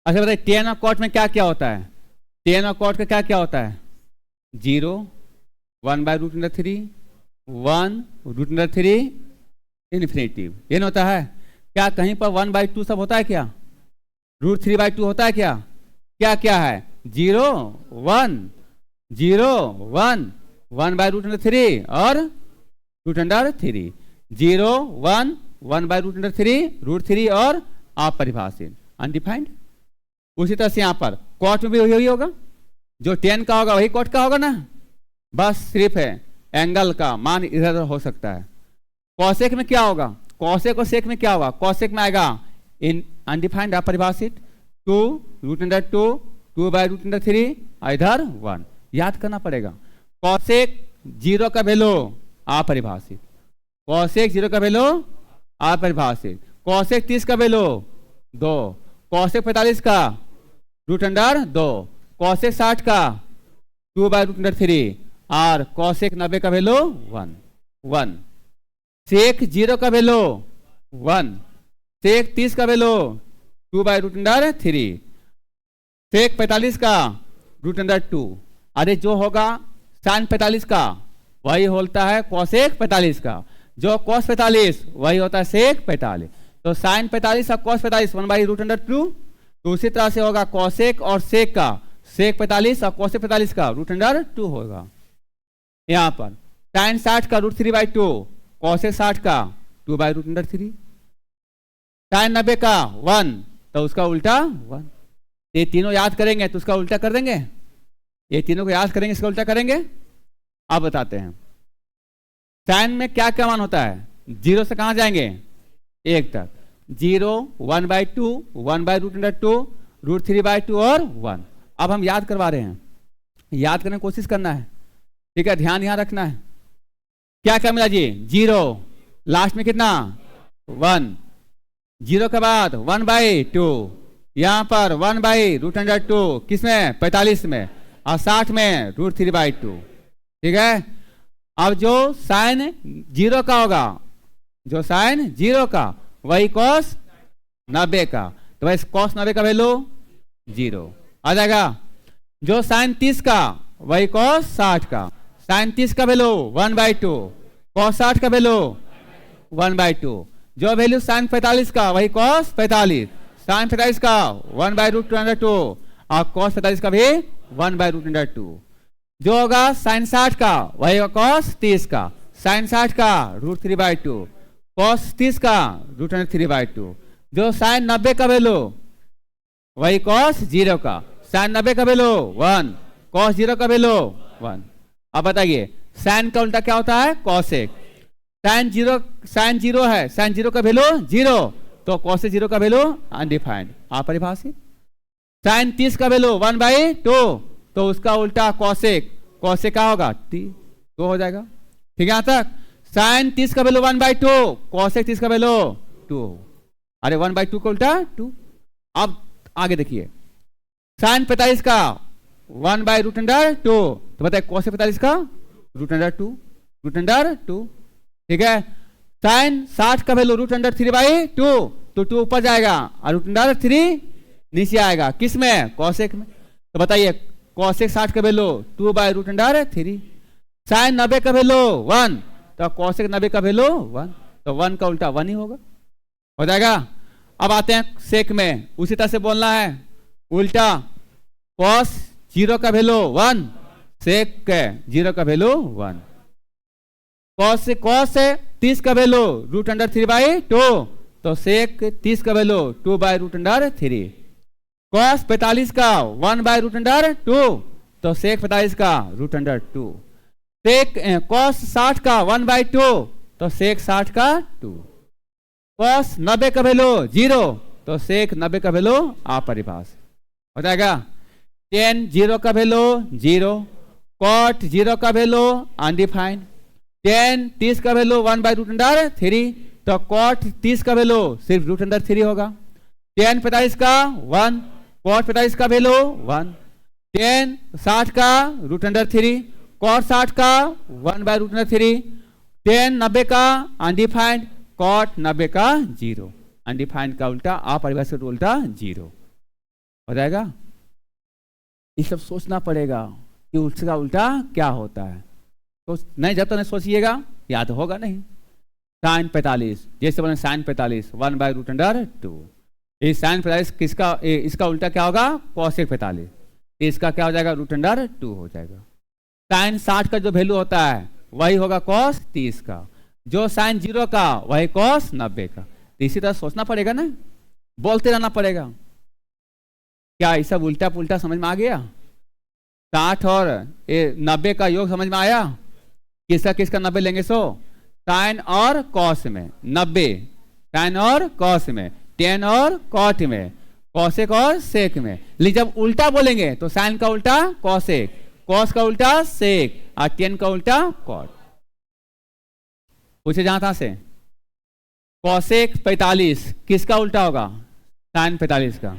अच्छा बताइए टेन और कॉट में क्या क्या होता है, टेन और कॉट का क्या क्या होता है, 0, 1/√3, 1√3 इन्फिनेटिव, ये नहीं होता है क्या, कहीं पर 1/2 सब होता है क्या, √3/2 होता है क्या, क्या क्या है 0 1 0 1, 1/√3 और √3, 0 1 1/√3, √3 और अपरिभाषित अनडिफाइंड। उसी तरह से यहाँ पर कॉट में भी वही होगा, जो 10 का होगा वही कॉट का होगा ना, बस सिर्फ है एंगल का मान इधर उधर हो सकता है। कॉसेक में क्या होगा, कॉसेक और सेक में क्या होगा, कॉसेक में आएगा इन अनडिफाइंड अपरिभाषित 2√2, 2/√3 इधर 1, याद करना पड़ेगा। कॉसेक 0 का वैल्यू अपरिभाषित, कॉसेक 0 का वैल्यू अपरिभाषित, कॉसेक 30 का वैल्यू 2, कॉसेक 45 का √2, कॉसेक 60 का 2/√3 और कॉसेक 90 का वैल्यू 1। सेक 0 का वैल्यू 1, सेक 30 का वैल्यू 2/√3, सेक 45 का √2। अरे जो होगा साइन 45 का वही होता है कॉसेक 45 का, जो कॉस 45 वही होता है सेक 45। तो साइन 45 और कॉस 45 1/√2। तो उसी तरह से होगा कॉसेक और सेक का, सेक 45 और कॉसेक 45 का √2 होगा। यहाँ पर साइन 60 का √3/2, कॉसेक 60 का 2/√3, साइन 90 का 1 तो उसका उल्टा 1। ये तीनों याद करेंगे तो उसका उल्टा कर देंगे, ये तीनों को याद करेंगे इसका उल्टा करेंगे। अब बताते हैं साइन में क्या क्या मान होता है, 0 से कहाँ जाएंगे 1 तक, 0 1/2, 1/√2, √3/2 और 1। अब हम याद करवा रहे हैं, याद करने की कोशिश करना है, ठीक है, ध्यान यहाँ रखना है। क्या क्या मिला जी, 0 लास्ट में कितना 1, 0 के बाद 1/2, यहाँ पर 1/√2 किसमें 45 में, और 60 में √3/2, ठीक है। अब जो साइन 0 का होगा, जो साइन 0 का वही कॉस 90 का, तो वही कॉस 90 का वैल्यू 0 आ जाएगा। जो साइन 30 का वही कॉस 60 का, साइन 30 का वैल्यू 1/2, कॉस 60 का वैल्यू 1/2। जो वैल्यू साइन 45 का वही कॉस 45, साइन 45 का 1/√2 और कॉस 45 का भी 1/√2। जो होगा साइन 60 का वही होगा कॉस 30 का, साइन 60 का √3/2, कॉस 30 का √3/2। जो साइन 90 का वैल्यू वही कॉस 0 का, साइन 90 का वैल्यू 1, कॉस 0 का वैल्यू 1। अब बताइए साइन का उल्टा क्या होता है? कॉसेक। साइन 0 है, साइन 0 का वैल्यू 0, तो कॉसेक 0 का वैल्यू अनडिफाइंड, अपरिभाषित। साइन 30 का वैल्यू 1/2, तो उसका उल्टा कॉसेक, कॉसेक क्या होगा? 2 हो जाएगा। ठीक है यहां तक? साइन 30 का वैल्यू 1/2, कॉसेक 30 का वैल्यू 2। अरे 1/2 का उल्टा 2। अब आगे देखिए साइन 45 का 1/√2, तो बताइए कॉसेक 45 का √2। ठीक है। साइन 60 का वैल्यू √3/2, तो 2 ऊपर जाएगा और √3 नीचे आएगा, किस में? कॉसेक में। तो बताइए कॉसेक 60 का वैल्यू 2/√3। साइन 90 का वैल्यू 1, तो कॉसेक 90 का वैल्यू 1, तो 1 का उल्टा 1 ही होगा, हो जाएगा। अब आते हैं सेक में, उसी तरह से बोलना है उल्टा। कॉस 0 का वैल्यू 1, सेक 0 का वैल्यू 1। कॉस 30 का वैल्यू √3/2, तो सेक 30 का वैल्यू 2/√3। कॉस 45 का 1/√2, तो सेक 45 का √2। सेक कॉस 60 का 1/2, तो सेक 60 का 2। कॉस 90 का वैल्यू 0, तो सेक 90 का वैल्यू अपरिभाषित, हो जाएगा। टेन 0 का वैल्यू 0, कॉट 0 का वैल्यू अनडिफाइंड। टेन 30 का वैल्यू 1/√3, तो कॉट 30 का वैल्यू सिर्फ √3 होगा। टेन 45 का 1, कॉट 45 का वैल्यू 1। टेन 60 का √3, कॉट 60 का 1/√3। टेन 90 का अनडिफाइंड, कॉट 90 का 0। अनडिफाइंड का उल्टा अपरिभाषित उल्टा 0, हो जाएगा। ये सब सोचना पड़ेगा कि उसका उल्टा क्या होता है। तो नहीं, जब तक नहीं सोचिएगा याद होगा नहीं। साइन 45, जैसे बोले साइन 45 1/√2। इस साइन 45 किसका, इसका उल्टा क्या होगा? कॉसेक 45। इसका क्या हो जाएगा? √2 हो जाएगा। साइन 60 का जो वैल्यू होता है वही होगा कॉस 30 का, जो साइन 0 का वही कॉस 90 का। तो इसी तरह सोचना पड़ेगा ना, बोलते रहना पड़ेगा। क्या ये सब उल्टा पुल्टा समझ में आ गया? 60 और 90 का योग समझ में आया? किसका किसका 90 लेंगे? साइन और कॉस में 90, साइन और कॉस में, टेन और कॉट में, कॉसेक और सेक में। लेकिन जब उल्टा बोलेंगे तो साइन का उल्टा कॉसेक, कॉस का उल्टा सेक और टेन का उल्टा कॉट। पूछे जहां था से कॉसेक 45 किसका उल्टा होगा? साइन 45 का।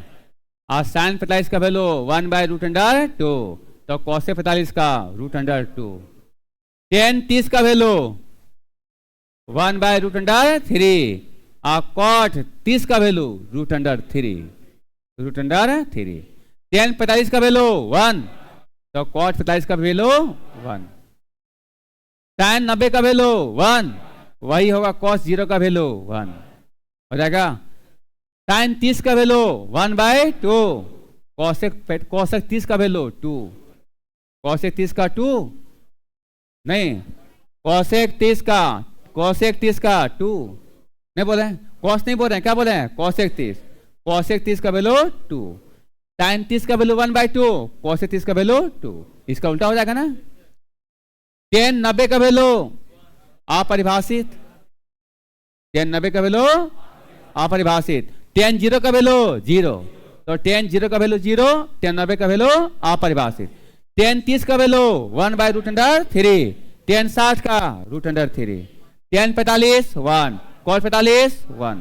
और साइन 45 का वैल्यू 1/√2, तो कॉसेक 45 का √2। टेन 30 का वैल्यू 1/√3 और कॉट 30 का वैल्यू √3। टेन 45 का वैल्यू 1, तो कॉट 45 का वैल्यू 1। साइन 90 का वैल्यू 1, वही होगा कॉस 0 का वैल्यू 1, हो जाएगा। साइन 30 का वैल्यू 1/2, कॉसेक 30 का वैल्यू 2, कॉसेक 30 का 2 नहीं, कॉसेक 30 का 2 नहीं बोले, कॉस नहीं बोल रहे हैं, क्या बोले हैं? कॉसेक 30 का वैल्यू 2। साइन 30 का वैल्यू 1/2, कॉसेक 30 का वैल्यू 2। इसका उल्टा हो जाएगा ना। टेन 90 का वैल्यू अपरिभाषित, टेन 90 का वैल्यू अपरिभाषित। टेन 0 का वैल्यू 0, तो टेन 0 का वैल्यू 0, टेन 90 का वैल्यू अपरिभाषित। टेन 30 का वैल्यू 1/√3, टेन 60 का √3। Ten 45 1, cos 45 1।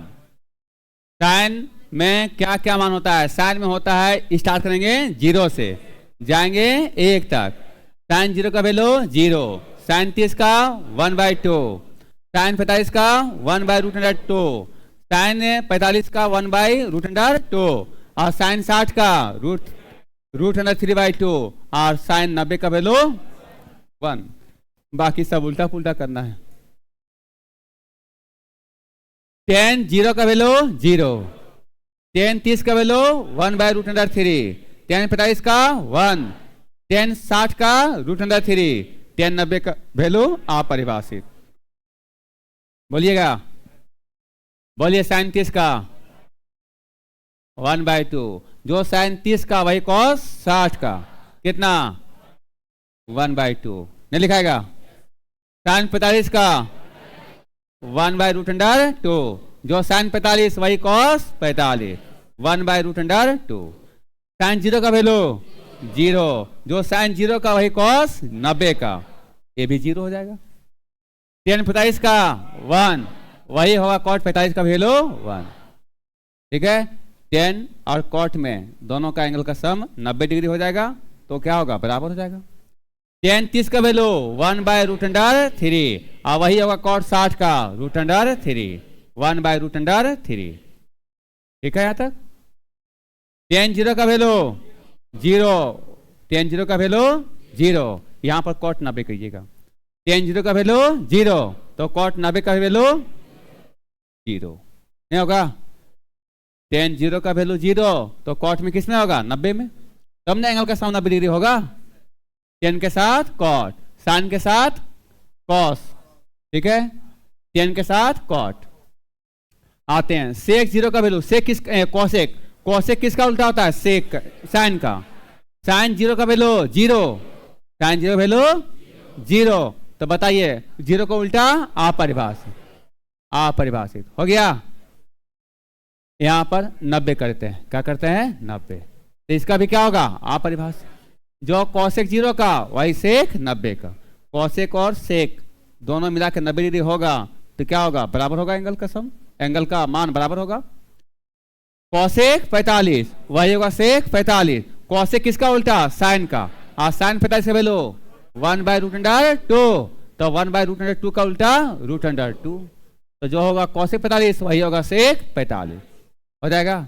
साइन में क्या क्या मान होता है? साइन में होता है, स्टार्ट करेंगे 0 से जाएंगे 1 तक। साइन 0 का वैल्यू 0, साइन 30 का 1/2, साइन 45 का 1/√2, साइन 45 का 1/√2 और साइन 60 का √3/2 और साइन 90 का वैल्यू 1। बाकी सब उल्टा पुल्टा करना है। टेन 0 का वैल्यू 0, 10 30 का वैल्यू 1/√3, 10 45 का 1, 10 60 का √3, 10 90 का वैल्यू अपरिभाषित। बोलिएगा, बोलिए sin 30 का 1/2, जो sin 30 का वही cos 60 का कितना 1/2 नहीं लिखाएगा। sin 45 का 1/√2, जो sin 45 वही cos 45 1/√2। sin 0 का वैल्यू 0, जो sin 0 का वही cos 90 का, ये भी 0 हो जाएगा। tan 45 का 1 वही होगा cot 45 का वैल्यू 1। ठीक है, tan और cot में दोनों का एंगल का सम 90 डिग्री हो जाएगा, तो क्या होगा बराबर हो जाएगा। tan 30 का वैल्यू 1/√3 और वही होगा cot 60 का √3 1/√3। ठीक है यहाँ तक। tan 0 का वैल्यू 0, tan 0 का वैल्यू 0, यहाँ पर cot 90 करिएगा। tan 0 का वैल्यू 0, तो cot 90 का वैल्यू 0 नहीं होगा। tan 0 का वैल्यू 0, तो cot में किस में होगा 90 में, तब ना एंगल का सम 90 डिग्री होगा। tan के साथ cot, sin के साथ cos, ठीक है, tan के साथ cot। आते हैं sec 0 का वैल्यू, sec किस cosec, cosec किसका उल्टा होता है sec sin का। sin 0 का वैल्यू 0, sin 0 वैल्यू 0, तो बताइए 0 को उल्टा अपरिभाषित, अपरिभाषित हो गया। यहां पर 90 करते हैं, क्या करते हैं 90, तो इसका भी क्या होगा अपरिभाषित। जो cosec 0 का वही sec 90 का, cosec और sec दोनों मिला के 90 डिग्री होगा, तो क्या होगा बराबर होगा एंगल का सम, एंगल का मान बराबर होगा। cosec 45 वही होगा sec 45, cosec किसका उल्टा sin का, और sin 45 का वैल्यू 1/√2, तो 1/√2 का उल्टा √2, तो जो होगा cosec 45 वही होगा sec 45 हो जाएगा।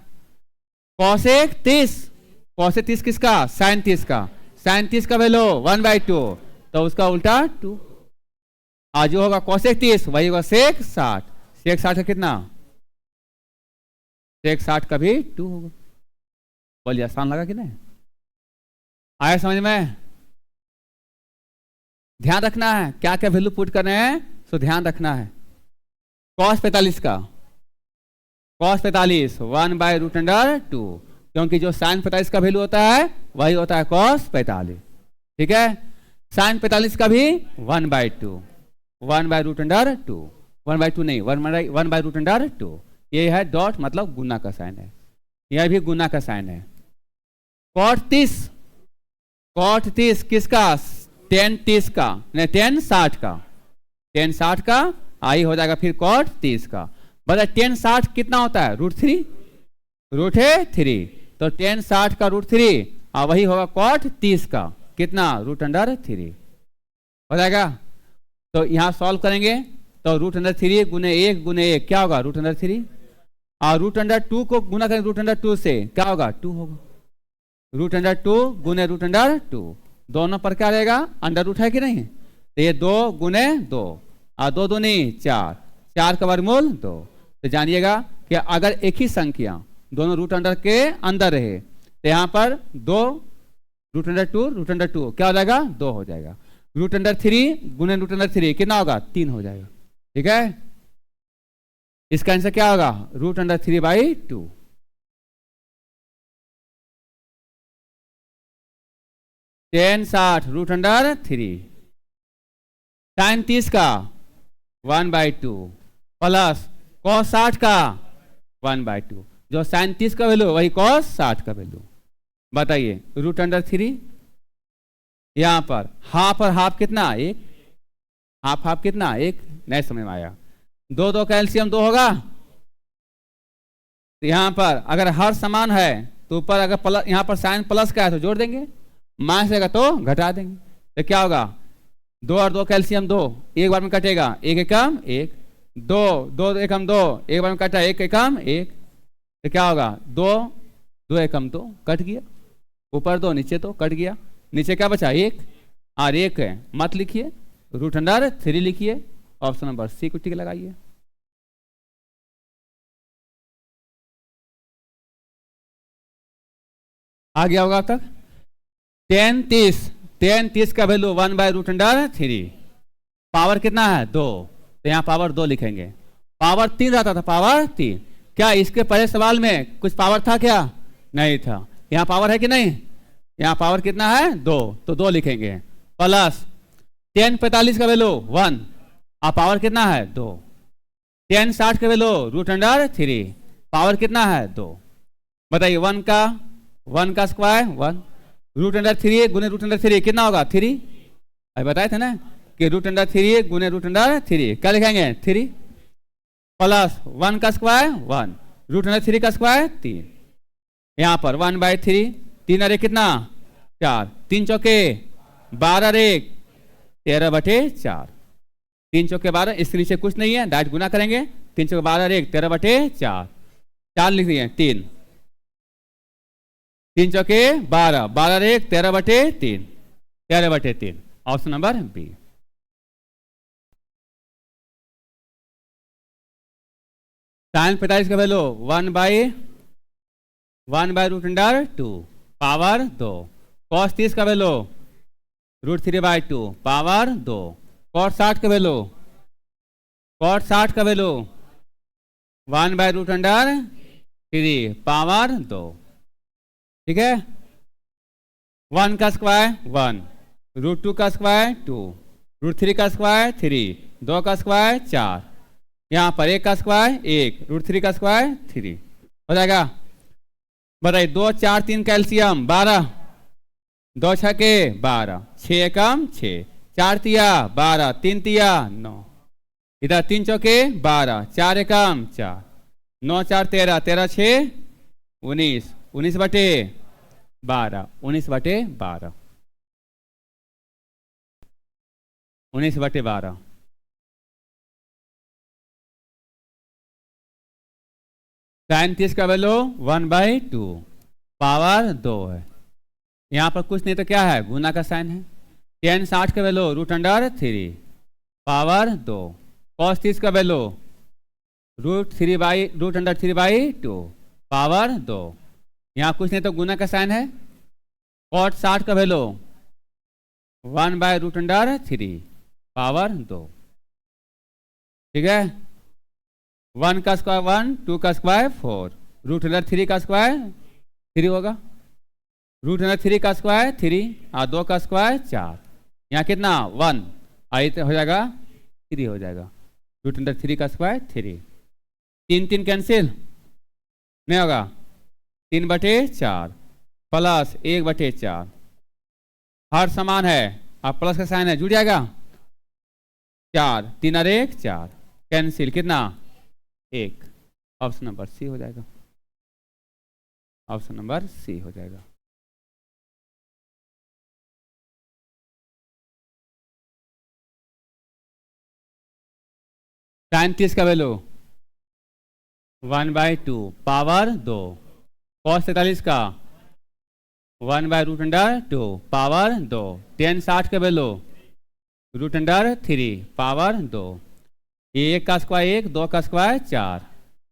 cosec 30, cosec 30 किसका sin 30 का, sin 30 का वैल्यू 1/2, तो उसका उल्टा 2, आज जो होगा cosec 30 वही होगा sec 60, sec 60 का कितना sec 60 का भी 2 होगा। बोलिए आसान लगा कि नहीं, आया समझ में। ध्यान रखना है क्या क्या वैल्यू पुट करने हैं, तो ध्यान रखना है। cos 45 का, cos 45 1/√2, क्योंकि जो sin 45 का वैल्यू होता है वही होता है cos 45। ठीक है, sin 45 का भी 1/2, 1/√2, 1/2 नहीं 1/√2, ये है डॉट मतलब गुना का साइन है, यह भी गुना का साइन है। cot 30, cot 30 किसका tan 30 का नहीं tan 60 का, tan 60 का आई हो जाएगा फिर cot 30 का। बता tan 60 कितना होता है √3, √3, तो tan 60 का √3 और वही होगा cot 30 का कितना √3 हो जाएगा। तो यहाँ सॉल्व करेंगे तो √3 गुने 1 गुने 1 क्या होगा √3, और √2 को गुना करेंगे √2 से क्या होगा 2 होगा। √2 गुने √2 दोनों पर क्या रहेगा अंडर रूट है कि नहीं, तो ये 2 गुने 2 और 2 दूनी 4, 4 का वर्गमूल 2। तो जानिएगा कि अगर एक ही संख्या दोनों रूट अंडर के अंदर रहे तो यहाँ पर 2 √2 क्या हो जाएगा 2 हो जाएगा। √3 गुने √3 कितना होगा 3 हो जाएगा। ठीक है, इसका आंसर क्या होगा √3/2। tan 60 √3, sin 30 का 1/2 प्लस cos 60 का 1/2, जो sin 30 का वैल्यू वही cos 60 का वैल्यू। बताइए √3 यहां पर हाफ और हाफ कितना 1, हाफ हाफ कितना 1, नहीं समझ में आया। 2 2 का एलसीएम 2 होगा, तो यहां पर अगर हर समान है तो ऊपर अगर प्लस यहां पर साइन प्लस का है तो जोड़ देंगे, माइनस रहेगा तो घटा देंगे, तो क्या होगा 2 और 2 का एलसीएम 2, एक बार में कटेगा 1 एकम 1, 2 2 एकम 2, एक बार में कटा 1 एकम 1, तो क्या होगा 2 2 एकम 2 कट गया, ऊपर 2 नीचे 2 कट गया, नीचे क्या बचा 1 और 1 है मत लिखिए, √3 लिखिए, ऑप्शन नंबर सी को टिक लगाइए। आ गया होगा अब तक। टेन 30 का वैल्यू 1/√3। पावर कितना है 2, तो यहाँ पावर 2 लिखेंगे। पावर 3 रहता था, पावर 3। क्या इसके पहले सवाल में कुछ पावर था क्या? नहीं था। यहाँ पावर है कि नहीं? यहाँ पावर कितना है 2, तो 2 लिखेंगे। प्लस 10 45 का वैल्यू 1, अब पावर कितना है 2। 10 60 का वैल्यू √3, पावर कितना है 2। बताइए 1 का स्क्वायर 1, √3 गुने √3 कितना होगा 3। अभी बताए थे ना कि √3 गुने √3 क्या लिखेंगे 3, प्लस 1 का स्क्वायर 1, √3 का स्क्वायर 3। यहाँ पर 1/3, 3 अरे कितना 4, 3 चौके 12 रे 13/4, 3 चौके 12, इसके नीचे कुछ नहीं है, डायरेक्ट गुना करेंगे। 3 चौके 12 रे 13/4, 4 लिख दिए 3, 3 चौके 12, 12 रे 13/3, 13/3, ऑप्शन नंबर बी। sin 45 का वैल्यू 1/√2 पावर 2। cos 30 का वैल्यू √3/2 पावर 2। cot 60 का वैल्यू 1/√3 पावर 2। ठीक है। 1 का स्क्वायर 1, √2 का स्क्वायर 2, √3 का स्क्वायर 3, 2 का स्क्वायर 4, यहाँ पर 1 का स्क्वायर 1, √3 का स्क्वायर 3 हो जाएगा। बताइए 2 4 3 का एलसीएम 12, 2 6 के 12, 6 एकम 6, 4 तिया 12, 3 तिया 9, इधर 3 चौके 12, 4 एकम 4, 9 4 13, 13 6 19, 19/12, 19/12, 19/12। sin 30 का वैल्यू 1/2 पावर 2 है। यहाँ पर कुछ नहीं तो क्या है गुना का साइन है। 10 60 का वैल्यू √3 पावर 2। cos 30 का वैल्यू √3/2 पावर 2। यहाँ कुछ नहीं तो गुना का साइन है। cot 60 का वैल्यू 1/√3 पावर 2। ठीक है। 1 का स्क्वायर 1, 2 का स्क्वायर 4, √3 का स्क्वायर 3 होगा, √3 का स्क्वायर 3 और 2 का स्क्वायर 4, यहाँ कितना 1 आई तो हो जाएगा 3 हो जाएगा। √3 का स्क्वायर 3, 3 3 कैंसिल नहीं होगा, 3/4 प्लस 1/4, हर समान है अब प्लस का साइन है जुड़ जाएगा। 4 3 और 1 4 कैंसिल कितना 1, ऑप्शन नंबर सी हो जाएगा। ऑप्शन नंबर सी हो जाएगा। sin 30 का वैल्यू 1/2 पावर 2। cos 43 का 1/√2 पावर 2। 10 60 का वैल्यू √3 पावर 2। 1 का स्क्वायर 1, 2 का स्क्वायर 4,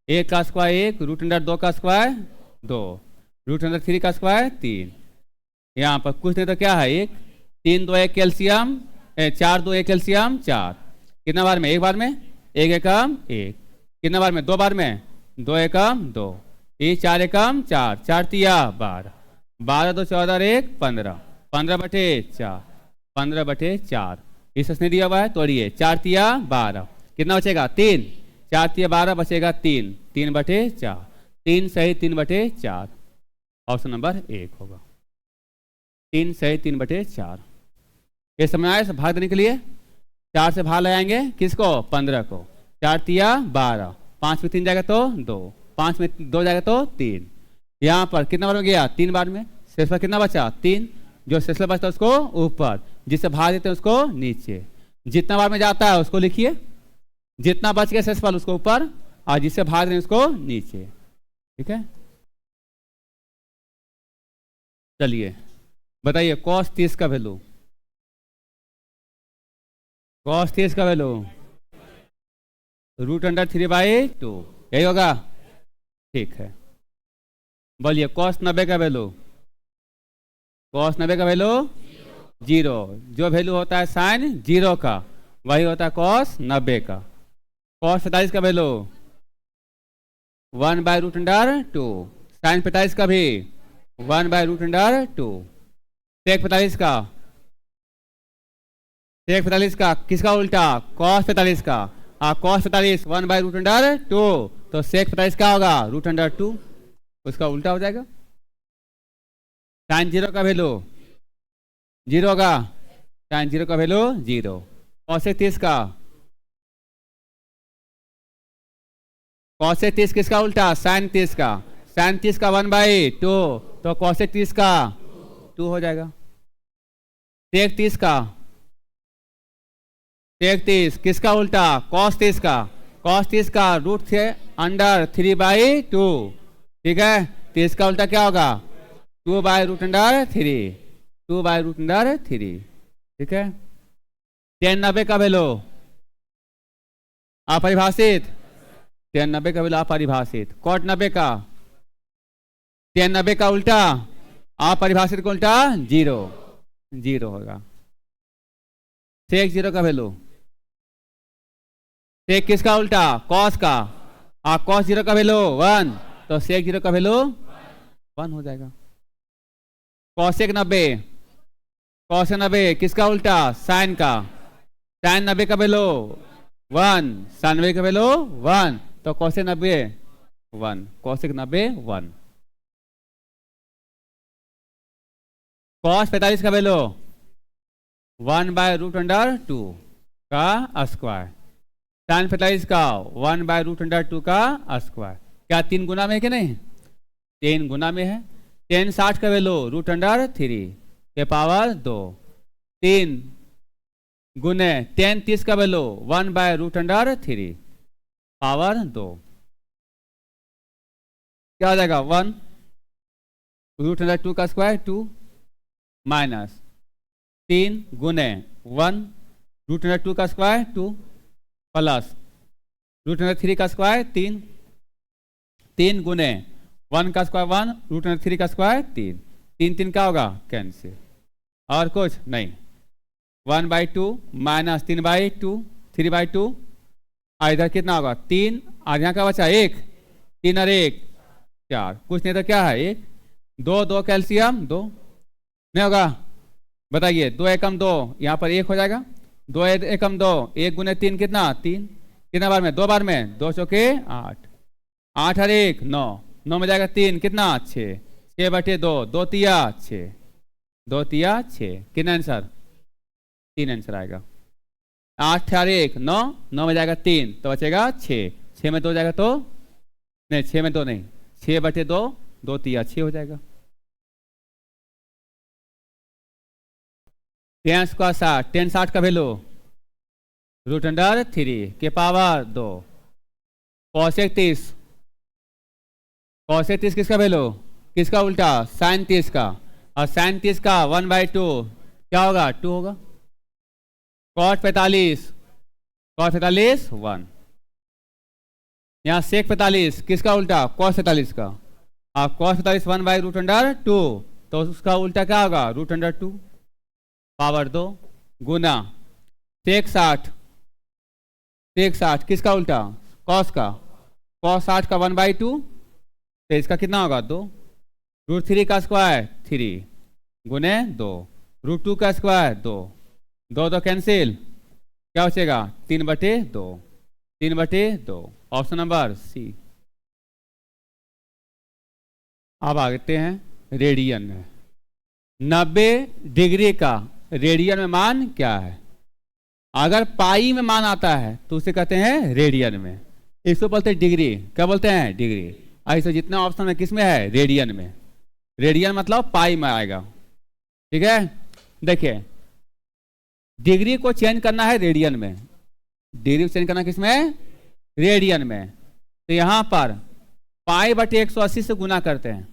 1 का स्क्वायर 1, √2 का स्क्वायर 2, √3 का स्क्वायर 3। यहाँ पर कुछ नहीं तो क्या है 1, 3 2 1 कैल्शियम 4 2 1 कैल्शियम 4, कितना बार में एक बार में 1 एकम 1, कितना बार में 2 बार में 2 एकम 2, ये 4 एकम 4, 4 तिया 12, 12 2 14 1 15, 15/4, 15/4 इस नहीं दिया हुआ है तोड़िए, 4 तिया 12, कितना बचेगा 3, 4 तिया 12 बचेगा 3, 3/4, 3 सही 3/4, ऑप्शन नंबर 1 होगा। 3 सही 3/4। ये समय आए भाग देने के लिए 4 से भाग लगाएंगे किसको 15 को, 4 तिया 12, 5 में 3 जाएगा तो 2, 5 में 2 जाएगा तो 3, यहाँ पर कितना बार में गया 3 बार में, शेष पर कितना बचा 3, जो शेष बचता है उसको ऊपर, जिससे भाग देते हैं उसको नीचे, जितना बार में जाता है उसको लिखिए, जितना बच गया शेष फल उसको ऊपर और जिससे भाग रहे हैं उसको नीचे। ठीक है। चलिए बताइए cos 30 का वैल्यू, cos 30 का वैल्यू √3/2 यही होगा। ठीक है। बोलिए cos 90 का वैल्यू कॉस 90 का वैल्यू 0। जो वैल्यू होता है साइन 0 का वही होता है कॉस 90 का। कॉस 45 का वैल्यू 1/√2। साइन 45 का भी 1/√2। सेक 45 का, सेक 45 का किसका उल्टा? कॉस 45 का। कॉस 45 1/√2, तो सेक 45 क्या होगा? √2, उसका उल्टा हो जाएगा। साइन 0 का वैल्यू 0 होगा, साइन 0 का वैल्यू 0। कॉसेक 30 का, कॉसेक 30 किसका उल्टा? साइन 30 का। साइन 30 का 1/2, तो कॉसेक 30 का 2 हो जाएगा। सेक 30 का, सेक 30 किसका उल्टा? कॉस 30 का। कॉस 30 का √3/2, ठीक है। 30 का उल्टा क्या होगा? 2/√3, 2/√3, ठीक है। tan 90 का वैल्यू अपरिभाषित, tan 90 का वैल्यू अपरिभाषित। cot 90 का, tan 90 का उल्टा अपरिभाषित का उल्टा 0, 0 होगा। सेक 0 का वैल्यू, सेक किसका उल्टा? कॉस का। कॉस 0 का वैल्यू 1, तो सेक 0 का वैल्यू 1 हो जाएगा। कॉसेक 90, कॉसेक 90 किसका उल्टा? साइन का। साइन 90 का वैल्यू 1, साइन 90 का वैल्यू 1, तो कॉसेक 90 1, कॉसेक 90 1। कॉस 45 का वैल्यू 1/√2 का स्क्वायर। साइन 45 का 1/√2 का स्क्वायर। क्या 3 गुना में है कि नहीं? 3 गुना में है। tan 60 का वैल्यू √3 के पावर 2। 3 गुने tan 30 का वैल्यू 1/√3 पावर 2, क्या हो जाएगा? 1 √2 का स्क्वायर 2 माइनस 3 गुने 1 √2 का स्क्वायर 2 प्लस √3 का स्क्वायर 3, 3 गुने 1 का स्क्वायर 1, √3 का स्क्वायर 3, 3 क्या होगा? कैंसिल। और कुछ नहीं। 1/2 माइनस 3/2, 3/2, इधर कितना होगा? 3, और यहाँ का बचा 1, 3 और 1 4, कुछ नहीं तो क्या है? 1, 2, 2 कैल्शियम 2 नहीं होगा? बताइए, 2 एकम 2, यहाँ पर 1 हो जाएगा। 2 एकम 2, 1 गुने 3 कितना? 3, कितना बार में? 2 बार में, 2 चौके 8, 8 और 1 9, 9 में जाएगा 3 कितना? 6, 6/2, 2 तिया 6, 2 तिया 6, कितना आंसर? 3 आंसर आएगा। 8 और 1 9, 9 में जाएगा 3, तो बचेगा 6, 6 में 2 जाएगा तो नहीं, 6 में 2 नहीं, 6/2, 2 तिया 6 हो जाएगा। tan स्क्वायर 60, tan 60 का वैल्यू √3 के पावर 2। कॉसेक 30, कॉसेक 30 किसका वैल्यू? किसका उल्टा? साइन 30 का। और साइन 30 का 1/2 क्या होगा? 2 होगा। Cot 45, cot 45 1। यहाँ सेक 45 किसका उल्टा? कॉस 45 का। और कॉस 45 1/√2, तो उसका उल्टा क्या होगा? √2 पावर 2 गुना सेक 60, सेक 60 किसका उल्टा? कॉस का। कॉस 60 का 1/2, तो इसका कितना होगा? 2, √3 का स्क्वायर 3 गुने 2, √2 का स्क्वायर 2, 2 2 कैंसिल, क्या बचेगा? 3/2, 3/2, ऑप्शन नंबर सी। अब आते हैं रेडियन में। 90 डिग्री का रेडियन में मान क्या है? अगर पाई में मान आता है तो उसे कहते हैं रेडियन में। इसको बोलते हैं डिग्री। क्या बोलते हैं? डिग्री। ऐसे जितना ऑप्शन है किस में है? रेडियन में। रेडियन मतलब पाई में आएगा, ठीक है। देखिए, डिग्री को चेंज करना है रेडियन में, डिग्री को चेंज करना किस में? रेडियन में। तो यहां पर π/180 से गुना करते हैं।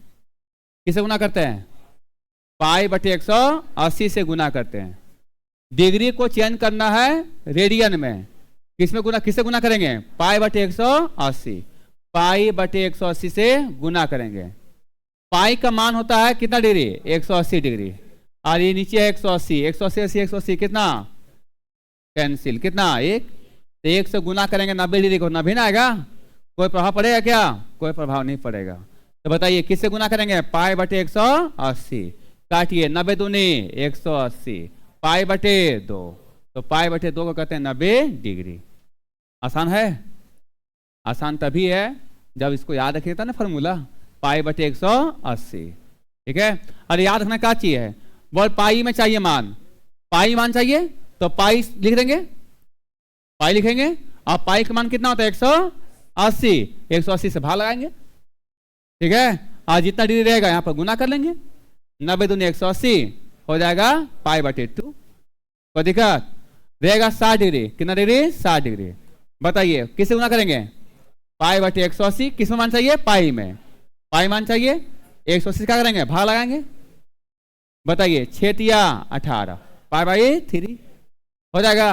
किसे गुना करते हैं? π/180 से गुना करते हैं। डिग्री को चेंज करना है रेडियन में, किसमें गुना? किससे गुना करेंगे? π/180, π/180 से गुना करेंगे। पाई का मान होता है कितना डिग्री? 180 डिग्री। और ये नीचे है 180, 180 80 180 कितना कैंसिल, कितना एक, तो एक से गुना करेंगे 90 डिग्री को, 90 ना आएगा, कोई प्रभाव पड़ेगा क्या, कोई प्रभाव नहीं पड़ेगा। तो बताइए किससे गुना करेंगे, पाई बटे 180, काटिए 90 दूनी 180, पाई बटे 2, तो पाई बटे 2 को कहते हैं 90 डिग्री। आसान है, आसान तभी है जब इसको याद रखिएगा ना फॉर्मूला, पाई बटे 180, ठीक है। और याद रखना क्या चीज है, बोल पाई में चाहिए मान, पाई मान चाहिए तो पाई लिख देंगे, पाई लिखेंगे, और पाई का मान कितना होता है 180, 180 से भाग लगाएंगे, ठीक है। और जितना डिग्री रहेगा यहाँ पर गुना कर लेंगे, 90 दूनी 180 हो जाएगा पाई बटे 2, कोई दिक्कत रहेगा 60 डिग्री, कितना डिग्री 60 डिग्री। बताइए किससे गुना करेंगे, पाई बटे 180, किस में मान चाहिए, पाई में, पाई मान चाहिए 180 क्या करेंगे भाग लगाएंगे। बताइए 6 तिया 18, पाई बाई 3 हो जाएगा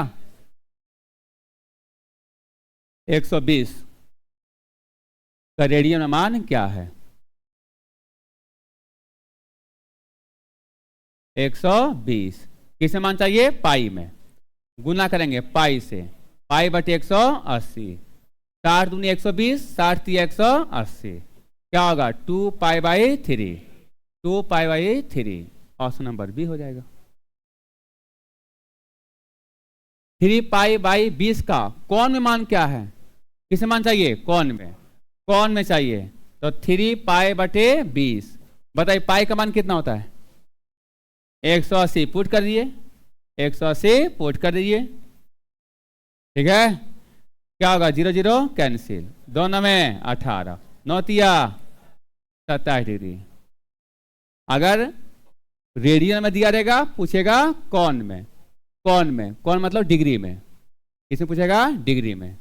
120 का रेडियन में मान क्या है, 120 किसे मान चाहिए, पाई में, गुना करेंगे पाई से, पाई बटे 180, 60 दूनी 120, 60 तिया 180, क्या होगा 2 pi by 3, 2 pi by 3, option number B हो जाएगा। 3 पाई बाई 20 का कौन में मान क्या है, किसे मान चाहिए, कौन में, कौन में चाहिए, तो 3 पाई बटे 20। बताइए पाई का मान कितना होता है, 180 पुट कर दिए, 180 पुट कर दीजिए, ठीक है। क्या होगा 0 0 कैंसिल, 2 में 18, 9 तिया 27 डिग्री। अगर रेडियन में दिया रहेगा पूछेगा कौन में, कौन में, कौन मतलब डिग्री में, किसमें पूछेगा डिग्री में,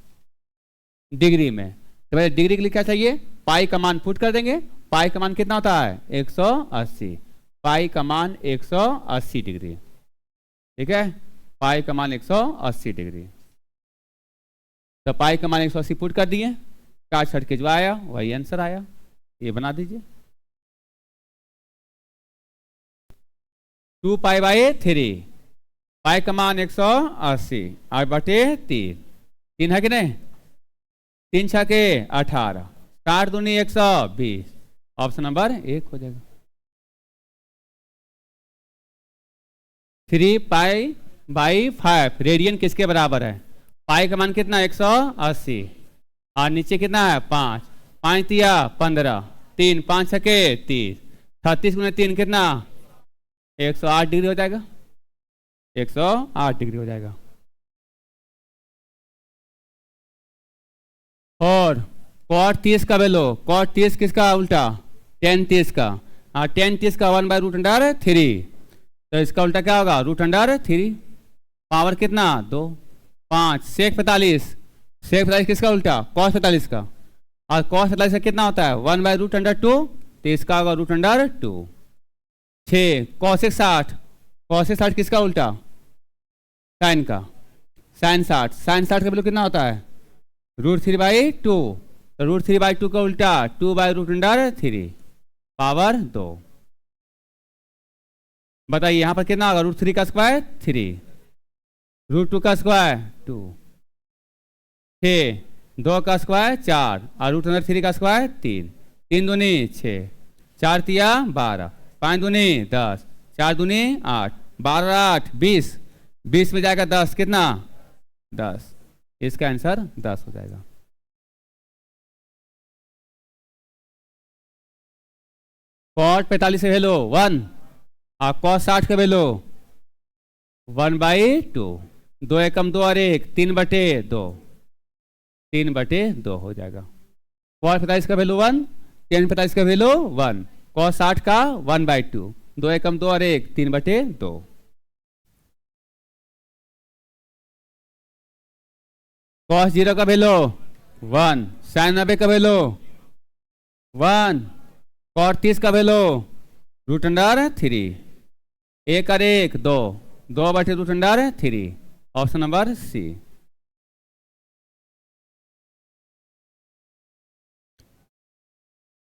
डिग्री में। तो भाई डिग्री के लिए क्या चाहिए, पाई का मान पुट कर देंगे, पाई का मान कितना होता है 180, पाई का मान 180 डिग्री, ठीक है, पाई का मान 180 डिग्री। तो पाई का मान 180 पुट कर दिए, काट छट के जो आया वही आंसर आया, ये बना दीजिए 2 पाई बाई 3, पाई का मान 180 और बटे 3 है कि नहीं, 3 6 के 18, 60 दूनी 120, ऑप्शन नंबर 1 हो जाएगा। 3 पाई बाई 5 रेडियन किसके बराबर है, पाई का मान कितना 180 और नीचे कितना है 5, 5 तिया 15, 3 5 छके 30, 36 गुने 3 कितना 108 डिग्री हो जाएगा, 108 डिग्री हो जाएगा। और cot 30 का वैल्यू, cot 30 किसका उल्टा, tan 30 का, और tan 30 का 1/√3, तो इसका उल्टा क्या होगा √3, पावर कितना 2, 5 sec 45, sec 45 किसका उल्टा cos 45 का, और cos 45 का कितना होता है 1/√2, तो इसका होगा √2। 6 cos 60 किसका उल्टा साइन का, साइन 60 का वैल्यू कितना होता है √3/2, तो √3/2 का उल्टा 2/√3, पावर 2। बताइए यहाँ पर कितना होगा √3 का स्क्वायर 3, √2 का स्क्वायर 2, 6 2 का स्क्वायर 4 और √3 का स्क्वायर 3, 3 दूनी 6, 4 तिया 12, 5 दूनी 10, 4 दूनी 8, 12 8 20, 20 में जाएगा 10 कितना 10, इसका आंसर 10 हो जाएगा। cot 45 का वैल्यू 1 और cos 60 का वैल्यू 1/2, 2 एकम 2 और 1 3/2, 3/2 हो जाएगा। cos 45 का वैल्यू 1, tan 45 का वैल्यू 1, cos 60 का 1/2, 2 एकम 2 और 1 3/2। cos 0 का वैल्यू 1, sin 90 का वैल्यू 1, cot 30 का वैल्यू √3, 1 और 1 2, 2/√3, ऑप्शन नंबर सी।